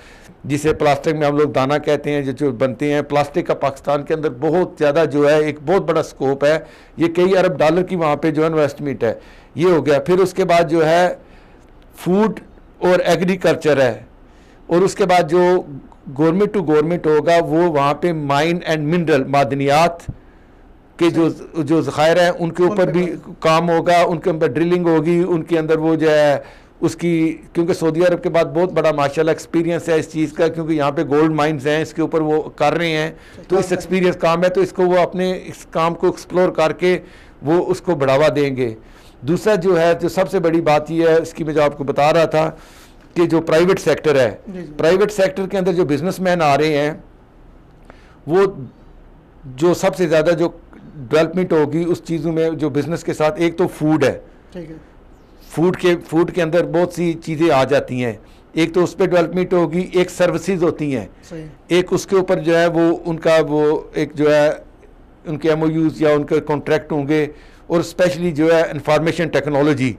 B: जिसे प्लास्टिक में हम लोग दाना कहते हैं जो बनते हैं, प्लास्टिक का पाकिस्तान के अंदर बहुत ज़्यादा जो है एक बहुत बड़ा स्कोप है। ये कई अरब डॉलर की वहाँ पे जो है इन्वेस्टमेंट है। ये हो गया। फिर उसके बाद जो है फूड और एग्रीकल्चर है। और उसके बाद जो गवर्नमेंट टू गवर्नमेंट होगा वो वहाँ पे माइन एंड मिनरल मादनियात के जो ज़खायर हैं उनके ऊपर भी काम होगा, उनके ऊपर ड्रिलिंग होगी, उनके अंदर वो जो है उसकी, क्योंकि सऊदी अरब के बाद बहुत बड़ा माशाल्लाह एक्सपीरियंस है इस चीज़ का, क्योंकि यहाँ पे गोल्ड माइंस हैं, इसके ऊपर वो कर रहे हैं, तो इस एक्सपीरियंस काम है, तो इसको वो अपने इस काम को एक्सप्लोर करके वो उसको बढ़ावा देंगे। दूसरा जो है, जो सबसे बड़ी बात ये है, इसकी मैं जो आपको बता रहा था कि जो प्राइवेट सेक्टर है, प्राइवेट सेक्टर के अंदर जो बिजनेसमैन आ रहे हैं, वो जो सबसे ज़्यादा जो डेवलपमेंट होगी उस चीज़ों में जो बिज़नेस के साथ, एक तो फूड है, ठीक है, फूड के अंदर बहुत सी चीज़ें आ जाती हैं, एक तो उस पर डेवलपमेंट होगी, एक सर्विसेज होती हैं, एक उसके ऊपर जो है वो उनका वो एक जो है उनके एमओयूज़ या उनके कॉन्ट्रैक्ट होंगे, और स्पेशली जो है इंफॉर्मेशन टेक्नोलॉजी,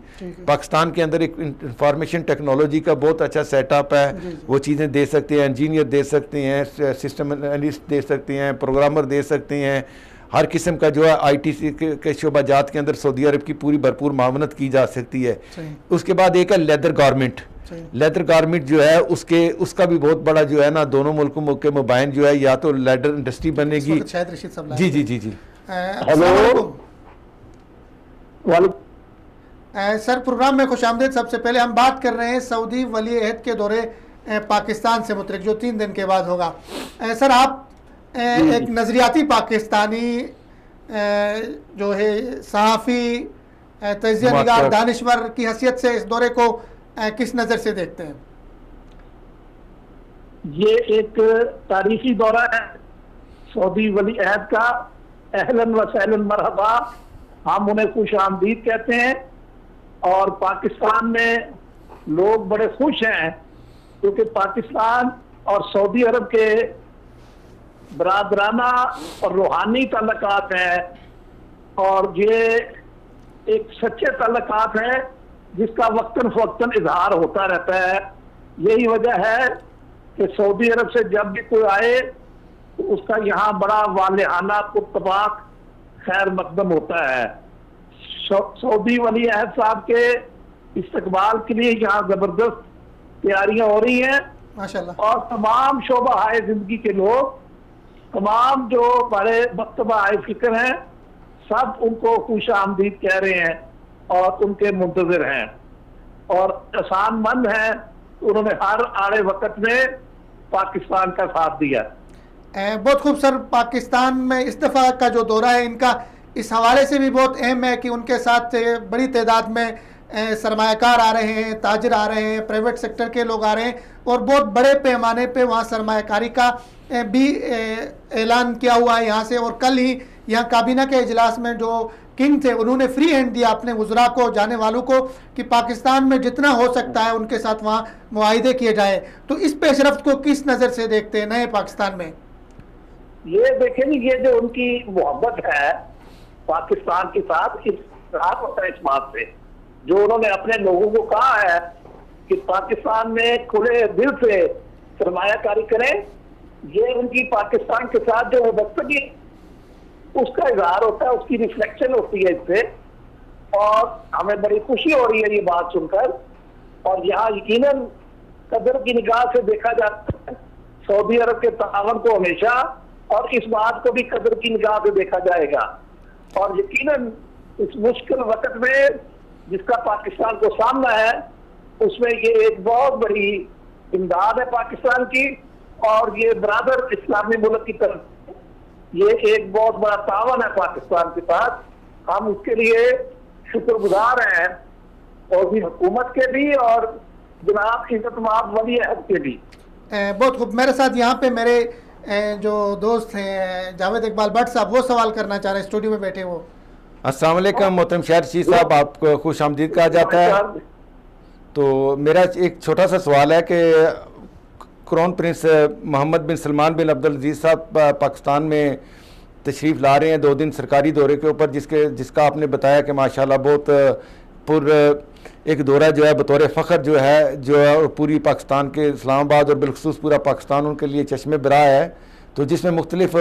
B: पाकिस्तान के अंदर एक इंफॉर्मेशन टेक्नोलॉजी का बहुत अच्छा सेटअप है, वो चीज़ें दे सकते हैं, इंजीनियर दे सकते हैं, सिस्टम एनालिस्ट दे सकते हैं, प्रोग्रामर दे सकते हैं, हर किस्म का जो है आईटी के शोबाजात के अंदर सऊदी अरब की पूरी भरपूर मावनत की जा सकती है। उसके बाद एक है लेदर गारमेंट, लेदर गारमेंट जो है उसका भी बहुत बड़ा जो है ना, दोनों मुल्कों के मुबाइन जो है, या तो लेदर इंडस्ट्री बनेगी। जी जी जी जी,
E: हेलो
A: सर, प्रोग्राम में खुश आमदीद। सबसे पहले हम बात कर रहे हैं सऊदी वली अहद के दौरे पाकिस्तान से मुतल्लिक जो 3 दिन के बाद होगा। सर, आप एक नज़रियाती पाकिस्तानी जो है सहाफ़ी, तजिया निगार, दानिश्वर की हैसियत से इस दौरे को किस नज़र से देखते हैं?
E: ये एक तारीखी दौरा है सऊदी वली अहद का। अहलन व सहलन मरहबा, हम उन्हें खुश आमदीद कहते हैं। और पाकिस्तान में लोग बड़े खुश हैं क्योंकि पाकिस्तान और सऊदी अरब के बरादराना और रूहानी ताल्लुकात हैं, और ये एक सच्चे ताल्लुकात हैं जिसका वक्तन फवक्तन इजहार होता रहता है। यही वजह है कि सऊदी अरब से जब भी कोई आए तो उसका यहाँ बड़ा वालिहाना पुरतबाक खैर मकदम होता है। सऊदी वली अहद साहब के इस्तकबाल के लिए यहाँ जबरदस्त तैयारियां हो रही हैं
A: माशाल्लाह, और
E: तमाम शोबा आए जिंदगी के लोग, तमाम जो बड़े मकतबा आए फिक्र हैं, सब उनको खुश आमदीद कह रहे हैं और उनके मुंतज़िर हैं और एहसानमंद हैं। उन्होंने हर आड़े वक्त में पाकिस्तान का साथ दिया।
A: बहुत खूब सर, पाकिस्तान में इस दफ़ा का जो दौरा है इनका इस हवाले से भी बहुत अहम है कि उनके साथ बड़ी तादाद में सरमायाकार आ रहे हैं, ताजिर आ रहे हैं, प्राइवेट सेक्टर के लोग आ रहे हैं, और बहुत बड़े पैमाने पे वहाँ सरमायाकारी का भी ऐलान किया हुआ है यहाँ से। और कल ही यहाँ काबीना के इजलास में जो किंग थे उन्होंने फ्री हैंड दिया अपने वज़रा को, जाने वालों को, कि पाकिस्तान में जितना हो सकता है उनके साथ वहाँ मुआहिदे किए जाए। तो इस पेशरफ्त को किस नज़र से देखते हैं नए पाकिस्तान में?
E: ये देखें, ये जो उनकी मोहब्बत है पाकिस्तान के साथ, इस रात होता है इस बात से जो उन्होंने अपने लोगों को कहा है कि पाकिस्तान में खुले दिल से सरमायाकारी करें। ये उनकी पाकिस्तान के साथ जो वफादारी उसका इजहार होता है, उसकी रिफ्लेक्शन होती है इससे, और हमें बड़ी खुशी हो रही है ये बात सुनकर। और यहाँ यकीनन कदर की निगाह से देखा जाता है सऊदी अरब के तावन को हमेशा, और इस बात को भी कदर की निगाह से देखा जाएगा। और यकीनन इस मुश्किल वक्त में जिसका पाकिस्तान को सामना है उसमें ये एक बहुत बड़ी इमदाद है पाकिस्तान की, और ये बराबर इस्लामी मुल्क की तरफ ये एक बहुत बड़ा तावन है पाकिस्तान के साथ। हम उसके लिए शुक्रगुजार हैं, और भी हुकूमत के भी और जनाब इज़्ज़तमाब वली अहद के भी।
A: बहुत खूब। मेरे साथ यहाँ पे मेरे जो दोस्त हैं जावेद इकबाल भट्ट साहब, वो सवाल करना चाह रहे हैं, स्टूडियो में बैठे वो।
B: अस्सलाम वालेकुम मोहतरम शायर शीर साहब, आपको खुश आमदीद कहा जाता है। तो मेरा एक छोटा सा सवाल है कि क्राउन प्रिंस मोहम्मद बिन सलमान बिन अब्दुल अजीज़ साहब पाकिस्तान में तशरीफ़ ला रहे हैं 2 दिन सरकारी दौरे के ऊपर, जिसका आपने बताया कि माशाल्लाह बहुत एक दौरा जो है बतौर फ़ख्र जो है पूरी पाकिस्तान के इस्लामाबाद और बिलखुसूस पूरा पाकिस्तान उनके लिए चश्मे बरा है, तो जिसमें मुख्तलिफ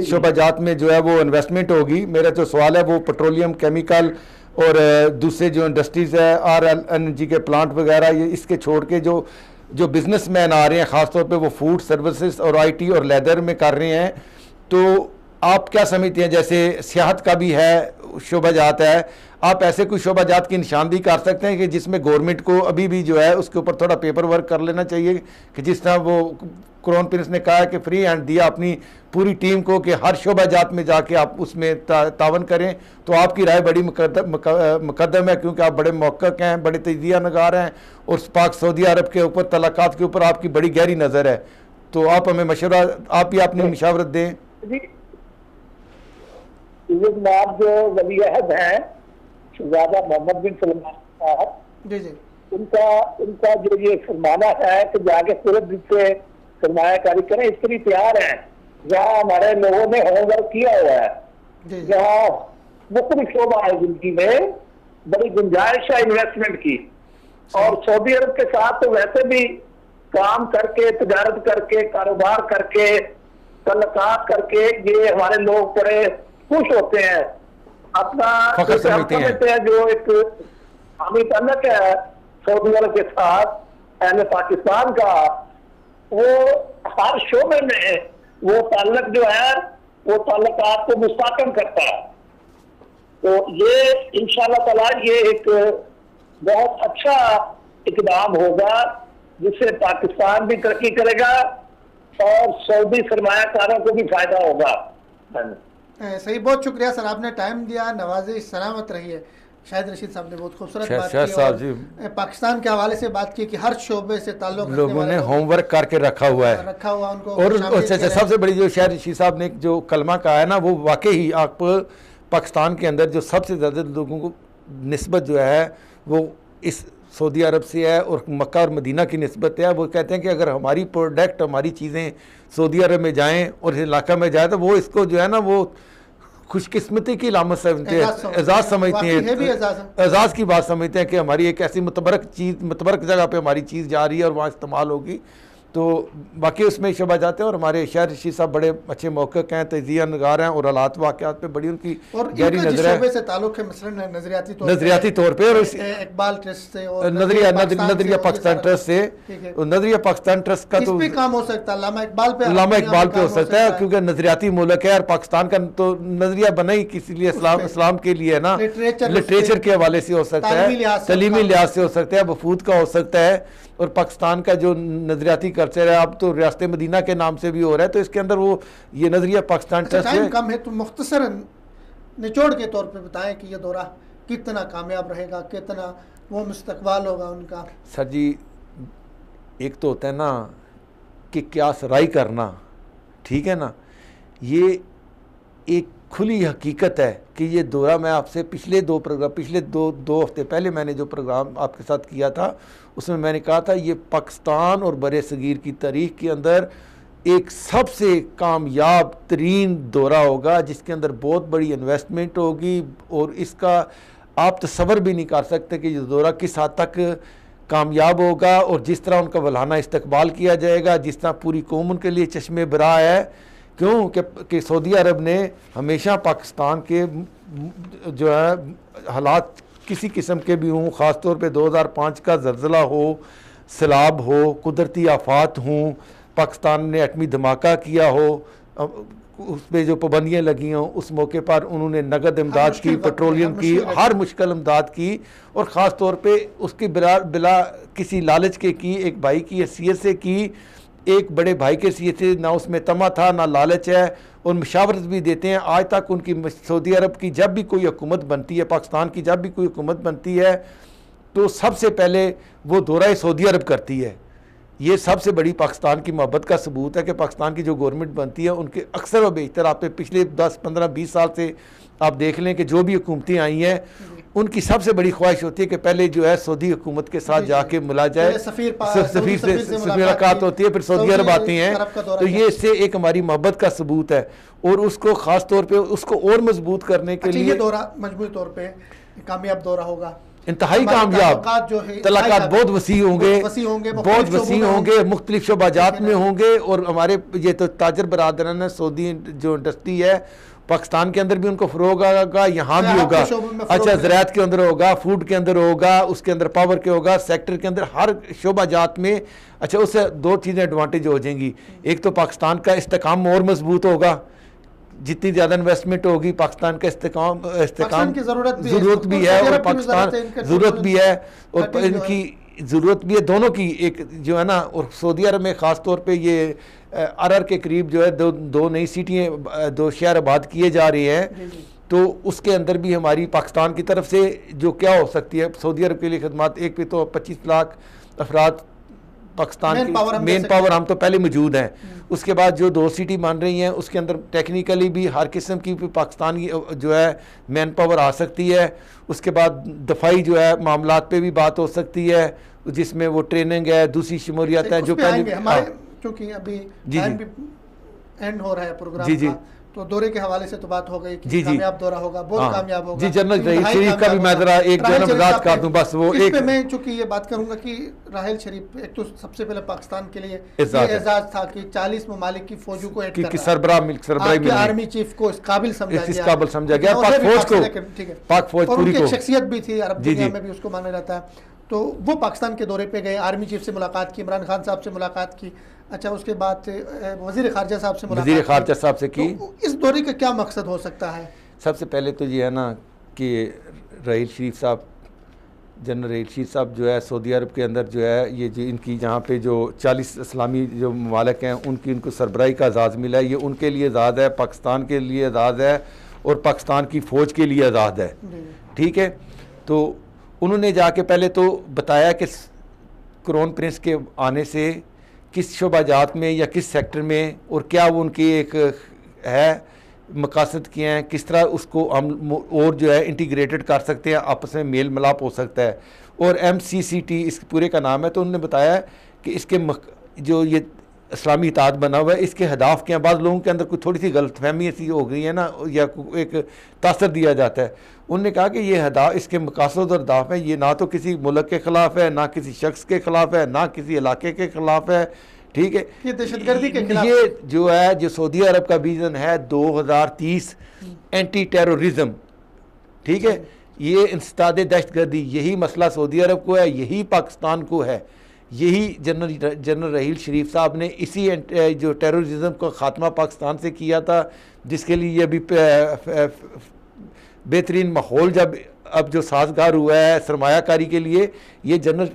B: शोबाजात में जो है वो इन्वेस्टमेंट होगी। मेरा जो सवाल है वो पेट्रोलियम, केमिकल और दूसरे जो इंडस्ट्रीज़ है, RLNG के प्लांट वगैरह, ये इसके छोड़ के जो बिजनेसमैन आ रहे हैं ख़ासतौर पे वो फूड सर्विसेज और IT और लेदर में कर रहे हैं, तो आप क्या समझते हैं, जैसे सियाहत का भी है शोबाजात है, आप ऐसे कोई शोबाजात की निशानदेही कर सकते हैं कि जिसमें गवर्नमेंट को अभी भी जो है उसके ऊपर थोड़ा पेपर वर्क कर लेना चाहिए, कि जिस तरह वो क्राउन प्रिंस ने कहा है कि फ्री हैंड दिया अपनी पूरी टीम को कि हर शोबाजात में जाके आप उसमें तावन करें, तो आपकी राय बड़ी मुकद्दम है, क्योंकि आप बड़े मौक़िक़ हैं, बड़े तजिया नगार हैं, और पाक सऊदी अरब के ऊपर तलाक़ात के ऊपर आपकी बड़ी गहरी नज़र है। तो आप हमें मशवरा, आप भी अपनी मशावरत दें।
E: जनाब जो वली अहद हैं शहजादा मोहम्मद बिन सलमान साहब,
A: जी जी,
E: उनका जो ये फरमाना है कि जाके पूरे दिन से सरमायाकारी करें, इसके लिए तैयार हैं। जहाँ हमारे लोगों ने होमवर्क किया हुआ है, जहाँ मुख्तलिफ शोबा है जिंदगी में, बड़ी गुंजाइश है इन्वेस्टमेंट की, और सऊदी अरब के साथ तो वैसे भी काम करके, तजारत करके, कारोबार करके, तल्लुकात करके ये हमारे लोग बड़े खुश होते हैं। अपना समझते हैं जो एक हामी ताल्लुक है सऊदी अरब के साथ अहले पाकिस्तान का, वो हर शोबे में वो ताल्लुक जो है वो ताल्लुकात को मुस्तहकम करता है। तो ये इंशाअल्लाह ताला ये एक बहुत अच्छा इक़दाम होगा जिससे पाकिस्तान भी तरक्की करेगा और सऊदी सरमायाकारों को भी फायदा होगा।
A: सही, बहुत शुक्रिया सर, आपने टाइम दिया, नवाजी सलामत रहिए। शाहिद रशीद साहब ने बहुत खूबसूरत बात की और पाकिस्तान के हवाले से बात की कि हर शोबे से ताल्लुक
B: लोगों ने होमवर्क करके रखा हुआ
A: उनको।
B: और सबसे बड़ी जो शाहिद रशीद साहब ने जो कलमा कहा है ना, वो वाकई ही आप पाकिस्तान के अंदर जो सबसे ज़्यादा लोगों को निस्बत जो है वो इस सऊदी अरब से है और मक्का और मदीना की निस्बत है। वो कहते हैं कि अगर हमारी प्रोडक्ट, हमारी चीज़ें सऊदी अरब में जाएँ और इस इलाका में जाए तो वो इसको जो है ना वो खुशकिस्मती की लामत समझते हैं, एजाज़ समझते हैं, एजाज़ की बात समझते हैं कि हमारी एक ऐसी मुतबरक जगह पे हमारी चीज़ जा रही है और वहाँ इस्तेमाल होगी। तो बाकी उसमें शोभा जाते हैं। और हमारे शाहिद रशीद साहब बड़े अच्छे मौक़िक़ हैं, तजिया नगार हैं और हालात वाक़यात पे बड़ी उनकी गहरी नज़र है,
A: से ताल्लुक़ है मसलन
B: नज़रियाती तौर पे, और
A: इकबाल ट्रस्ट से और
B: नज़रिया पाकिस्तान ट्रस्ट से, नज़रिया पाकिस्तान ट्रस्ट का तो
A: काम हो सकता है, अल्लामा इकबाल पे
B: हो सकता है, क्योंकि नज़रियाती मुल्क है और पाकिस्तान का तो नज़रिया बना ही किसी लिए इस्लाम के लिए है ना, लिटरेचर के हवाले से हो सकता है, तलीमी लिहाज से हो सकता है, वफूद का हो सकता है, और पाकिस्तान का जो नज़रियाती कल्चर है अब तो रियासत मदीना के नाम से भी हो रहा है। तो इसके अंदर वो ये नज़रिया पाकिस्तान ट्रस्ट
A: टाइम कम है तो मुख्तसरन निचोड़ के तौर पे बताएं कि ये दौरा कितना कामयाब रहेगा, कितना वो मुस्तकबाल होगा उनका।
B: सर जी, एक तो होता है ना कि क्या सराई करना, ठीक है ना, ये एक खुली हकीकत है कि ये दौरा मैं आपसे पिछले दो हफ्ते पहले मैंने जो प्रोग्राम आपके साथ किया था उसमें मैंने कहा था ये पाकिस्तान और बरे सगीर की तारीख़ के अंदर एक सबसे कामयाब तरीन दौरा होगा जिसके अंदर बहुत बड़ी इन्वेस्टमेंट होगी, और इसका आप तसव्वुर भी नहीं कर सकते कि ये दौरा किस हद तक कामयाब होगा, और जिस तरह उनका वलाना इस्तकबाल किया जाएगा, जिस तरह पूरी कौम उनके लिए चश्मे बरा है। क्यों कि सऊदी अरब ने हमेशा पाकिस्तान के जो है हालात किसी किस्म के भी हों, ख़ास तौर पे 2005 का ज़लज़ला हो, सैलाब हो, कुदरती आफात हों, पाकिस्तान ने एटमी धमाका किया हो, उस पर जो पाबंदियाँ लगी हों, उस मौके पर उन्होंने नगद इमदाद की, पेट्रोलियम की, हर मुश्किल इमदाद की, और ख़ास तौर पे उसकी बिला किसी लालच के की, एक भाई की हैसियत से की, एक बड़े भाई के हैसियत से, ना उसमें तमा था ना लालच है, और मशावरत भी देते हैं। आज तक उनकी सऊदी अरब की जब भी कोई हुकूमत बनती है, पाकिस्तान की जब भी कोई हुकूमत बनती है, तो सबसे पहले वो दौरा सऊदी अरब करती है। ये सबसे बड़ी पाकिस्तान की मोहब्बत का सबूत है कि पाकिस्तान की जो गवर्नमेंट बनती है उनके अक्सर व बेशतर आप पिछले 10, 15, 20 साल से आप देख लें कि जो भी हुकूमतें आई हैं उनकी सबसे बड़ी ख्वाहिश होती है कि पहले जो है सऊदी हुकूमत के साथ जाके मिला जाए, सफ़ीर से मुलाकात होती है, फिर सऊदी अरब आती हैं। तो ये इससे एक हमारी मोहब्बत का सबूत है, और उसको ख़ास तौर पे उसको और मजबूत करने के लिए
A: ये दौरा मजबूत तौर पे कामयाब दौरा होगा,
B: इंतहाई कामयाब। तलाक़ात बहुत वसी होंगे, बहुत वसी होंगे, मुख्तलिफ शोबाजात में होंगे, और हमारे ये तो ताजर बरादरान सऊदी जो इंडस्ट्री है पाकिस्तान के अंदर भी उनको फ़रोग आएगा, यहाँ भी होगा। अच्छा, ज़राअत के अंदर होगा, फूड के अंदर होगा, उसके अंदर पावर के होगा, सेक्टर के अंदर हर शोबाजात में। अच्छा, उससे दो चीज़ें एडवांटेज हो जाएंगी, एक तो पाकिस्तान का इस्तेकाम और मजबूत होगा, जितनी ज़्यादा इन्वेस्टमेंट होगी पाकिस्तान का
A: पाकिस्तान की ज़रूरत
B: भी है और पाकिस्तान ज़रूरत भी है और इनकी ज़रूरत भी है दोनों की, एक जो है ना। और सऊदी अरब में ख़ास तौर पे ये अरर के करीब जो है दो नई सिटियाँ, 2 शहर आबाद किए जा रहे हैं, तो उसके अंदर भी हमारी पाकिस्तान की तरफ से जो क्या हो सकती है सऊदी अरब के लिए खदमात। एक पे तो 25 लाख अफराद पाकिस्तान की मेन पावर हम तो पहले मौजूद हैं, उसके बाद जो 2 सिटी मान रही हैं उसके अंदर टेक्निकली भी हर किस्म की पाकिस्तान की जो है मैन पावर आ सकती है। उसके बाद दफाई जो है मामलात पे भी बात हो सकती है, जिसमें वो ट्रेनिंग है, दूसरी शमूलियत है जो पहले
A: हमारे, क्योंकि अभी टाइम भी एंड हो रहा है प्रोग्राम का, तो दौरे के हवाले से तो बात हो गई कि कामयाब दौरा होगा, बहुत कामयाब होगा।
B: जी, जनरल रहील शरीफ का भी मैं जरा एक जनरल वजाहत कर दूं बस। वो एक
A: मैं चूंकि ये बात करूंगा कि राहिल शरीफ एक तो सबसे पहले पाकिस्तान के लिए एजाज था कि 40 ममालिक की फौजों को हेड
B: की सरबराही
A: आर्मी चीफ को इस काबिल समझा
B: गया, पाक फौज पूरी को
A: शख्सियत भी थी, अरब दुनिया में भी उसको माना जाता है। तो वो पाकिस्तान के दौरे पे गए, आर्मी चीफ से मुलाकात की, इमरान खान साहब से मुलाकात की, अच्छा उसके बाद वजीर खारजा साहब से मुलाकात,
B: वजीर खारजा साहब से की।
A: तो इस दौरे का क्या मकसद हो सकता है?
B: सबसे पहले तो ये है ना कि रहील शरीफ साहब, जनरल रहील शरीफ साहब जो है सऊदी अरब के अंदर जो है ये जो इनकी जहाँ पे जो 40 इस्लामी जो ममालिक हैं उनकी इनको सरबराही का एजाज़ मिला है, ये उनके लिए एजाज़ है, पाकिस्तान के लिए एजाज़ है और पाकिस्तान की फ़ौज के लिए एजाज़ है। ठीक है, तो उन्होंने जाके पहले तो बताया कि क्राउन प्रिंस के आने से किस शोबाजात में या किस सेक्टर में और क्या वो उनकी एक है मकासद किए हैं, किस तरह उसको हम और जो है इंटीग्रेटेड कर सकते हैं, आपस में मेल मिलाप हो सकता है। और MCCT इस पूरे का नाम है। तो उन्होंने बताया कि इसके जो ये इस्लामी इताद बना हुआ है इसके हदाफ के हैं। बाद लोगों के अंदर कुछ थोड़ी सी गलतफहमी ऐसी हो गई है ना, या एक तासर दिया जाता है। उन्होंने कहा कि ये हदाफ, इसके मकासद और हदाफ है, ये ना तो किसी मुल्क के ख़िलाफ़ है, ना किसी शख्स के ख़िलाफ़ है, ना किसी इलाके के ख़िलाफ़ है। ठीक है,
A: ये दहशतगर्दी के खिलाफ,
B: ये जो है जो सऊदी अरब का विजन है 2030 एंटी टेररिज्म। ठीक है, ये इंसदाद दहशतगर्दी, यही मसला सऊदी अरब को है, यही पाकिस्तान को है। यही जनरल रहील शरीफ साहब ने इसी जो टेररिज्म का ख़ात्मा पाकिस्तान से किया था, जिसके लिए ये अभी बेहतरीन माहौल जब अब जो साजगार हुआ है सरमायाकारी के लिए, ये जनरल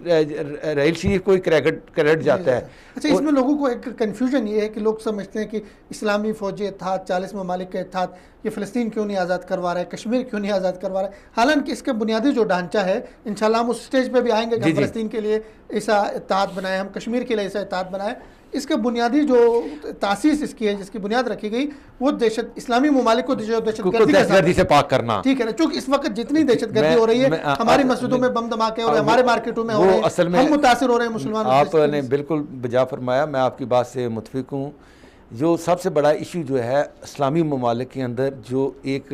B: रहील शरीफ को क्रेडिट जाता है।
A: अच्छा, इसमें लोगों को एक कन्फ्यूजन ये है कि लोग समझते हैं कि इस्लामी फ़ौजी इत्तेहाद, 40 ममालिक का इत्तेहाद, ये फ़लस्तीन क्यों नहीं आज़ाद करवा रहा है, कश्मीर क्यों नहीं आज़ाद करवा रहा है। हालांकि इसका बुनियादी जो ढांचा है, इंशाल्लाह हम उस स्टेज पे भी आएंगे कि फ़लस्तीन के लिए ऐसा इत्तेहाद बनाए, हम कश्मीर के लिए ऐसा इत्तेहाद बनाए। इसके बुनियादी जो तासीस इसकी है, जिसकी बुनियाद रखी गई, वो इस्लामी ममालिक को दहशतगर्दी
B: से पाक करना।
A: ठीक है ना, चूंकि इस वक्त जितनी दहशतगर्दी हो रही है, हमारी मस्जिदों में बम धमाके हो रहे हैं, हमारे मार्केटों में हो रहे हैं, असल में हम मुतासिर हो रहे हैं मुसलमानों।
B: आपने बिल्कुल बजा फरमाया, मैं आपकी बात से मुतफिक हूँ। जो सबसे बड़ा इशू जो है इस्लामी ममालिक के अंदर जो एक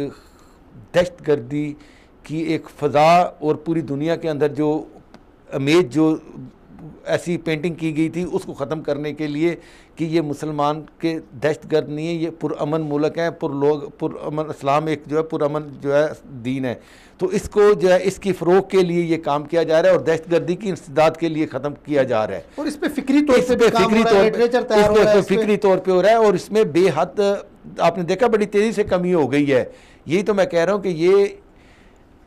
B: दहशतगर्दी की एक फ़ज़ा और पूरी दुनिया के अंदर जो इमेज जो ऐसी पेंटिंग की गई थी उसको ख़त्म करने के लिए कि ये मुसलमान के दहशतगर्द नहीं है, ये पुरअमन मुल्क है, पुरअमन इस्लाम एक जो है पुरअमन जो है दीन है। तो इसको जो है इसकी फ़रोग के लिए ये काम किया जा रहा है और दहशतगर्दी की इंसदाद के लिए ख़त्म किया जा रहा है।
A: और इस पर फिक्री तौर पे
B: हो रहा है और इसमें बेहद आपने देखा बड़ी तेज़ी से कमी हो गई है। यही तो मैं कह रहा हूँ कि ये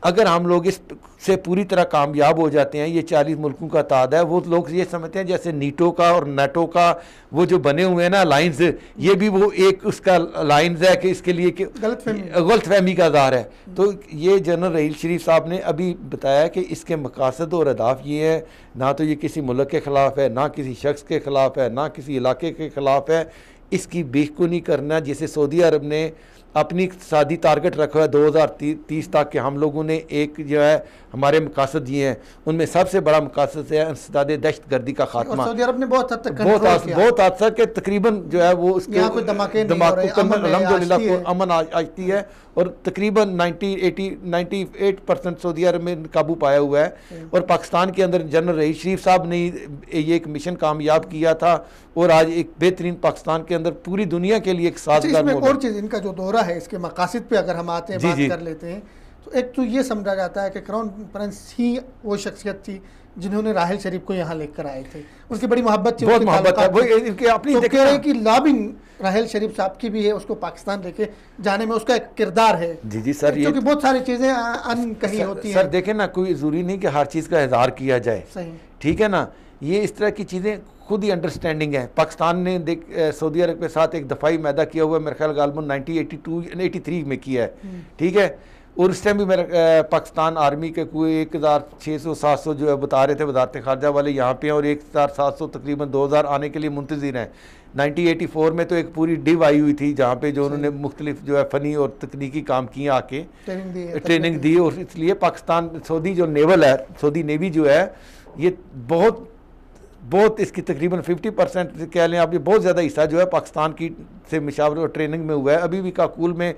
B: अगर हम लोग इस से पूरी तरह कामयाब हो जाते हैं, ये 40 मुल्कों का तादाद है, वो लोग ये समझते हैं जैसे नीटो का और नाटो का वो जो बने हुए हैं ना लाइन्स, ये भी वो एक उसका लाइन्स है कि इसके लिए गलतफहमी का आधार है। तो ये जनरल रहील शरीफ साहब ने अभी बताया कि इसके मकासद और अहदाफ ये है, ना तो ये किसी मुल्क के ख़िलाफ़ है, ना किसी शख्स के ख़िलाफ़ है, ना किसी इलाके के ख़िलाफ़ है। इसकी बेखुनी करना, जैसे सऊदी अरब ने अपनी इक़्तिसादी टारगेट रखा है 2030 तक कि हम लोगों ने एक जो है हमारे मकासद ये हैं, उनमें सबसे बड़ा मकासद है इंसदाद दहशतगर्दी का खात्मा।
A: सऊदी अरब ने बहुत हद तक
B: बहुत हद तक के तकरीबन जो है वो उसके अल्हम्दुलिल्लाह अमन आती है और तकरीबन 98% सऊदी अरब में काबू पाया हुआ है। और पाकिस्तान के अंदर जनरल रहील शरीफ साहब ने ये एक मिशन कामयाब किया था और आज एक बेहतरीन पाकिस्तान के अंदर पूरी दुनिया के लिए एक साजगार।
A: एक और चीज़, इनका जो दौरा है इसके मकासद पे अगर हम आते हैं बात कर लेते हैं, तो एक तो ये समझा जाता है कि क्राउन प्रिंस ही वो शख्सियत थी जिन्होंने राहिल शरीफ को यहाँ लेकर आए थे, उनकी बड़ी मोहब्बत थी,
B: बहुत
A: उनके
B: मोहब्बत है,
A: ताल्लुकात
B: वो
A: थे।
B: इनके अपनी
A: तो
B: देखिए
A: कह रहे
B: ना।
A: हैं कि लॉबिंग राहिल शरीफ साहब की भी है, उसको पाकिस्तान लेके जाने में उसका एक किरदार है।
B: जी जी सर, ये
A: क्योंकि बहुत सारी चीज़ें अनकही होती
B: सर
A: हैं।
B: देखें ना, कोई ज़रूरी नहीं कि हर चीज़ का इजहार किया जाए,
A: सही।
B: ठीक है ना। ये इस तरह की चीज़ें खुद ही अंडरस्टैंडिंग है। पाकिस्तान ने सऊदी अरब के साथ एक दफ़ाई मैदा किया हुआ है, मेरे ख्याल गालबन 1983 में किया है, ठीक है। और उस टाइम भी मेरा पाकिस्तान आर्मी के कोई 1600-700 जो है बता रहे थे वजारत खारजा वाले यहाँ पे हैं, और 1700 तकरीबन 2000 आने के लिए मुंतज़िर हैं। 1984 में तो एक पूरी डिव आई हुई थी जहाँ पे जो उन्होंने मुख्तलिफ जो है फ़नी और तकनीकी काम किए आके ट्रेनिंग दी। और इसलिए पाकिस्तान सऊदी जो नेवल है, सऊदी नेवी जो है, ये बहुत इसकी तकरीबन 50% कह लें आप, ये बहुत ज़्यादा हिस्सा जो है पाकिस्तान की से मशावरत और ट्रेनिंग में हुआ है। अभी भी काकूल में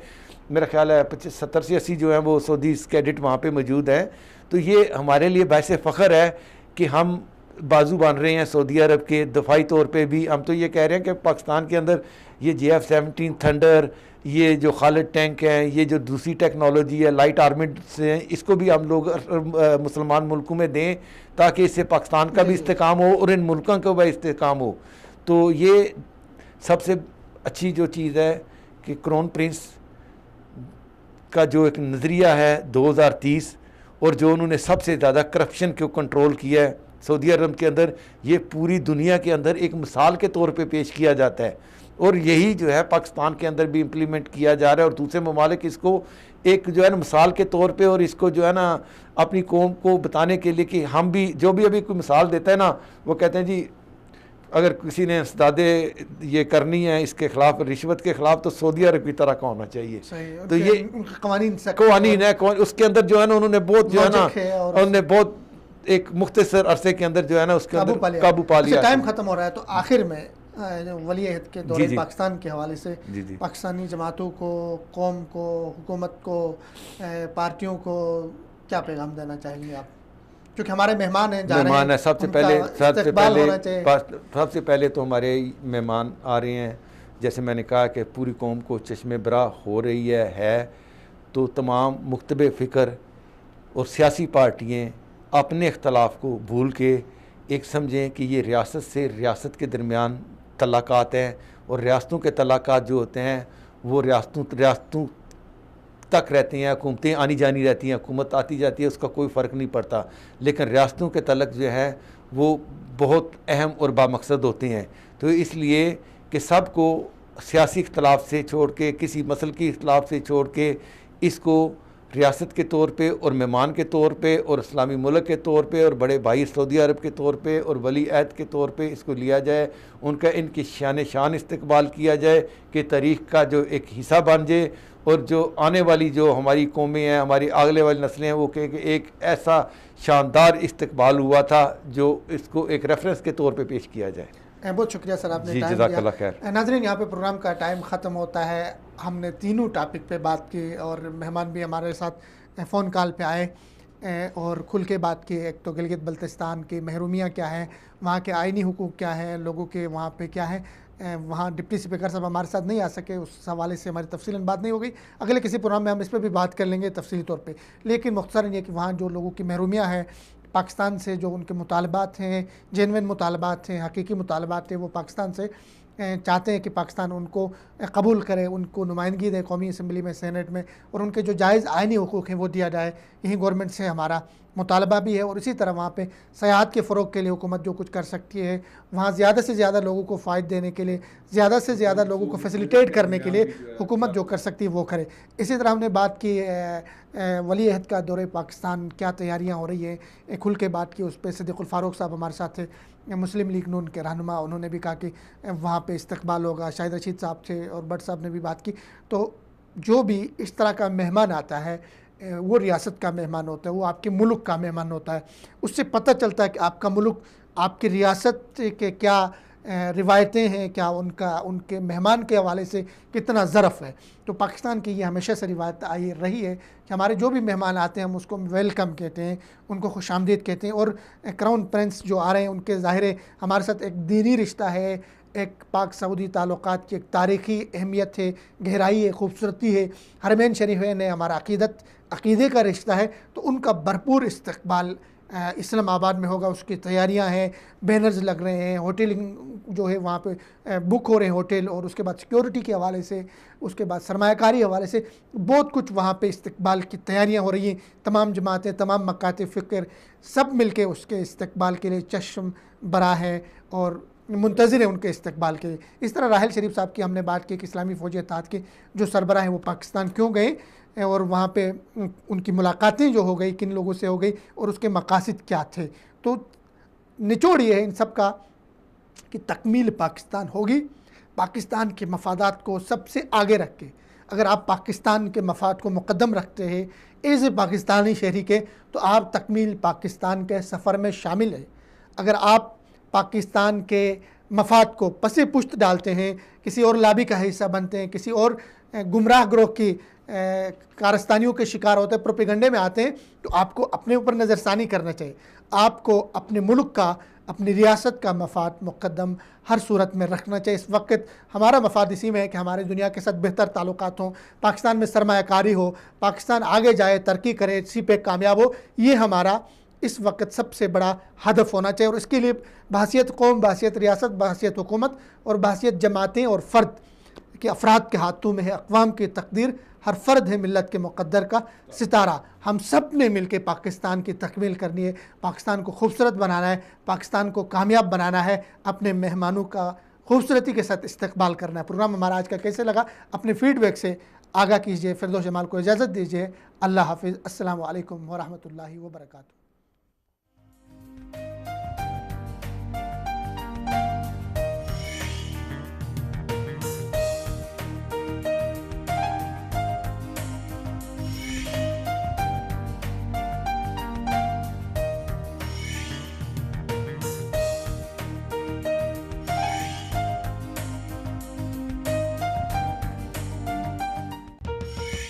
B: मेरा ख्याल है 70 से 80 जो है वो सऊदी कैडेट वहाँ पे मौजूद हैं। तो ये हमारे लिए बायसे फ़ख्र है कि हम बाजू बन रहे हैं सऊदी अरब के दफाई तौर पे भी। हम तो ये कह रहे हैं कि पाकिस्तान के अंदर ये JF-17 थंडर, ये जो खालिद टैंक हैं, ये जो दूसरी टेक्नोलॉजी है लाइट आर्मिड से, इसको भी हम लोग मुसलमान मुल्कों में दें ताकि इससे पाकिस्तान का भी इस्तेकाम हो और इन मुल्कों का भी इस्तेकाम हो। तो ये सबसे अच्छी जो चीज़ है कि क्राउन प्रिंस का जो एक नज़रिया है 2030, और जो उन्होंने सबसे ज़्यादा करप्शन को कंट्रोल किया है सऊदी अरब के अंदर, ये पूरी दुनिया के अंदर एक मिसाल के तौर पे पेश किया जाता है। और यही जो है पाकिस्तान के अंदर भी इम्प्लीमेंट किया जा रहा है, और दूसरे ममालिक इसको एक जो है ना मिसाल के तौर पे, और इसको जो है ना अपनी कौम को बताने के लिए कि हम भी जो भी अभी कोई मिसाल देता है ना, वो कहते हैं जी अगर किसी ने इस्तादे ये करनी है इसके खिलाफ, रिश्वत के खिलाफ, तो सऊदी अरब की तरह का होना चाहिए।
A: तो ये
B: कवानीन है, उसके अंदर जो है ना उन्होंने बहुत जो है ना उन्होंने बहुत एक मुख्तसर अरसे के अंदर जो है ना उसके अंदर काबू पा लिया।
A: टाइम खत्म हो रहा है, तो आखिर में वली अहद के दौरे पाकिस्तान के हवाले से पाकिस्तानी जमातों को, कौम को, हुकूमत को, पार्टियों को क्या पैगाम देना चाहेंगे आप, क्योंकि हमारे मेहमान हैं,
B: मेहमान है। सबसे पहले तो हमारे मेहमान आ रहे हैं, जैसे मैंने कहा कि पूरी कौम को चश्मे बरा हो रही है। तो तमाम मुख्तलिफ फ़िक्र और सियासी पार्टियाँ अपने इख्तलाफ को भूल के एक समझें कि ये रियासत से रियासत के दरमियान तलाक़ात हैं, और रियासतों के तलाक़ात जो होते हैं वो रियासतों तक रहते हैं, हुकूमतें आनी जानी रहती हैं, हुकूमत आती जाती है, उसका कोई फ़र्क नहीं पड़ता। लेकिन रियासतों के तलक जो है वो बहुत अहम और बामकसद होते हैं। तो इसलिए कि सबको सियासी इख्तलाफ से छोड़ के, किसी मसल की इख्तलाफ से छोड़ के, इसको रियासत के तौर पे और मेहमान के तौर पे और इस्लामी मुल्क के तौर पे और बड़े भाई सऊदी अरब के तौर पे और वली अहद के तौर पे इसको लिया जाए, उनका इनकी शान इस्तकबाल किया जाए कि तारीख़ का जो एक हिस्सा बन जाए, और जो आने वाली जो हमारी कौमें हैं, हमारी अगले वाली नस्लें हैं, वो कह कि एक ऐसा शानदार इस्तकबाल हुआ था जो इसको एक रेफरेंस के तौर पे पेश किया जाए।
A: बहुत शुक्रिया सर, आपने टाइम दिया। नाज़रीन, यहाँ पे प्रोग्राम का टाइम ख़त्म होता है। हमने तीनों टॉपिक पे बात की, और मेहमान भी हमारे साथ फ़ोन कॉल पे आए और खुल के बात की। एक तो गिलगित बल्तिस्तान की महरूमियाँ क्या हैं, वहाँ के आइनी हुकूक क्या हैं, लोगों के वहाँ पे क्या है। वहाँ डिप्टी स्पीकर साहब हमारे साथ नहीं आ सके, उस हवाले से हमारी तफसीलन बात नहीं हो गई। अगले किसी प्रोग्राम में हम इस पर भी बात कर लेंगे तफसीली तौर पे। लेकिन मुख्तसरन ये कि वहाँ जो लोगों की महरूमियाँ हैं, पाकिस्तान से जो उनके मुतालबात हैं, जेनविन मुतालबात हैं, हकीकी मुतालबात हैं, वो पाकिस्तान से चाहते हैं कि पाकिस्तान उनको कबूल करे, उनको नुमाइंदगी दे कौमी असम्बली में, सेनेट में, और उनके जो जायज़ आइनी हुकूक हैं वो दिया जाए। यही गवर्नमेंट से हमारा मुतालबा भी है। और इसी तरह वहाँ पे सयाहत के फ़रोग़ के लिए हुकूमत जो कुछ कर सकती है, वहाँ ज़्यादा से ज़्यादा लोगों को फ़ायदा देने के लिए, ज़्यादा से ज़्यादा लोगों को फैसिलिटेट करने के लिए हुकूमत जो कर सकती है वो करे। इसी तरह हमने बात की वली अहद का दौरे पाकिस्तान, क्या तैयारियाँ हो रही है, खुल के बात की। उस पर सिद्दीक़ुल फ़ारूक साहब हमारे साथ थे, मुस्लिम लीग नून के रहनुमा, उन्होंने भी कहा कि वहाँ पे इस्तकबाल होगा। शाहिद रशीद साहब थे और भट्ट साहब ने भी बात की। तो जो भी इस तरह का मेहमान आता है वो रियासत का मेहमान होता है, वो आपके मुल्क का मेहमान होता है। उससे पता चलता है कि आपका मुल्क, आपकी रियासत के क्या रिवायतें हैं, क्या उनके मेहमान के हवाले से कितना ज़रफ़ है। तो पाकिस्तान की ये हमेशा से रिवायत आई रही है कि हमारे जो भी मेहमान आते हैं हम उसको वेलकम कहते हैं, उनको खुशामदीद कहते हैं। और क्राउन प्रिंस जो आ रहे हैं उनके ज़ाहिर हमारे साथ एक दीनी रिश्ता है, एक पाक सऊदी ताल्लुकात की एक तारीख़ी अहमियत है, गहराई है, खूबसूरती है। हरमैन शरीफैन ने हमारा अक़ीदे का रिश्ता है, तो उनका भरपूर इस्तकबाल इस्लामाबाद में होगा, उसकी तैयारियां हैं, बैनर्स लग रहे हैं, होटलिंग जो है वहाँ पे बुक हो रहे हैं होटल, और उसके बाद सिक्योरिटी के हवाले से, उसके बाद सरमायाकारी हवाले से बहुत कुछ वहाँ पे इस्तकबाल की तैयारियां हो रही हैं। तमाम जमातें, तमाम मकातिब फ़िक्र सब मिल के उसके इस्तकबाल के लिए चश्म बरा है और मुंतज़िर है उनके इस्तकबाल के लिए। इस तरह राहिल शरीफ साहब की हमने बात की कि इस्लामी फ़ौजी इत्तेहाद के जो सरबराह हैं वो पाकिस्तान क्यों गए और वहाँ पे उनकी मुलाकातें जो हो गई किन लोगों से हो गई और उसके मकासद क्या थे। तो निचोड़ ये है इन सब का कि तकमील पाकिस्तान होगी। पाकिस्तान के मफादात को सबसे आगे रख के, अगर आप पाकिस्तान के मफाद को मुक़द्दम रखते हैं एज़ ए पाकिस्तानी शहरी के, तो आप तकमील पाकिस्तान के सफ़र में शामिल है। अगर आप पाकिस्तान के मफाद को पसे पुश्त डालते हैं, किसी और लाबी का हिस्सा बनते हैं, किसी और गुमराह ग्रोह की कारस्तानियों के शिकार होते हैं, प्रोपेगंडे में आते हैं, तो आपको अपने ऊपर नज़रसानी करना चाहिए। आपको अपने मुल्क का, अपनी रियासत का मफाद मुक़द्दम हर सूरत में रखना चाहिए। इस वक्त हमारा मफाद इसी में है कि हमारे दुनिया के साथ बेहतर ताल्लुकात हों, पाकिस्तान में सरमायाकारी हो, पाकिस्तान आगे जाए, तरक्की करे, इसी पे कामयाब हो। ये हमारा इस वक्त सबसे बड़ा हदफ होना चाहिए। और इसके लिए बहसियत कौम, बहसियत रियासत, बहसियत हुकूमत और बहसियत जमातें और फ़र्द के अफराद के हाथों में है। अक़वाम की तकदीर, हर फ़र्द है मिल्लत के मुक़द्दर का सितारा। हम सब ने मिल के पाकिस्तान की तकमील करनी है, पाकिस्तान को खूबसूरत बनाना है, पाकिस्तान को कामयाब बनाना है, अपने मेहमानों का खूबसूरती के साथ इस्तकबाल करना है। प्रोग्राम हमारा आज का कैसे लगा अपने फ़ीडबैक से आगाह कीजिए। फिरदौस जमाल को इजाज़त दीजिए। अल्लाह हाफ़िज़। अस्सलामु अलैकुम व रहमतुल्लाहि व बरकातुहू।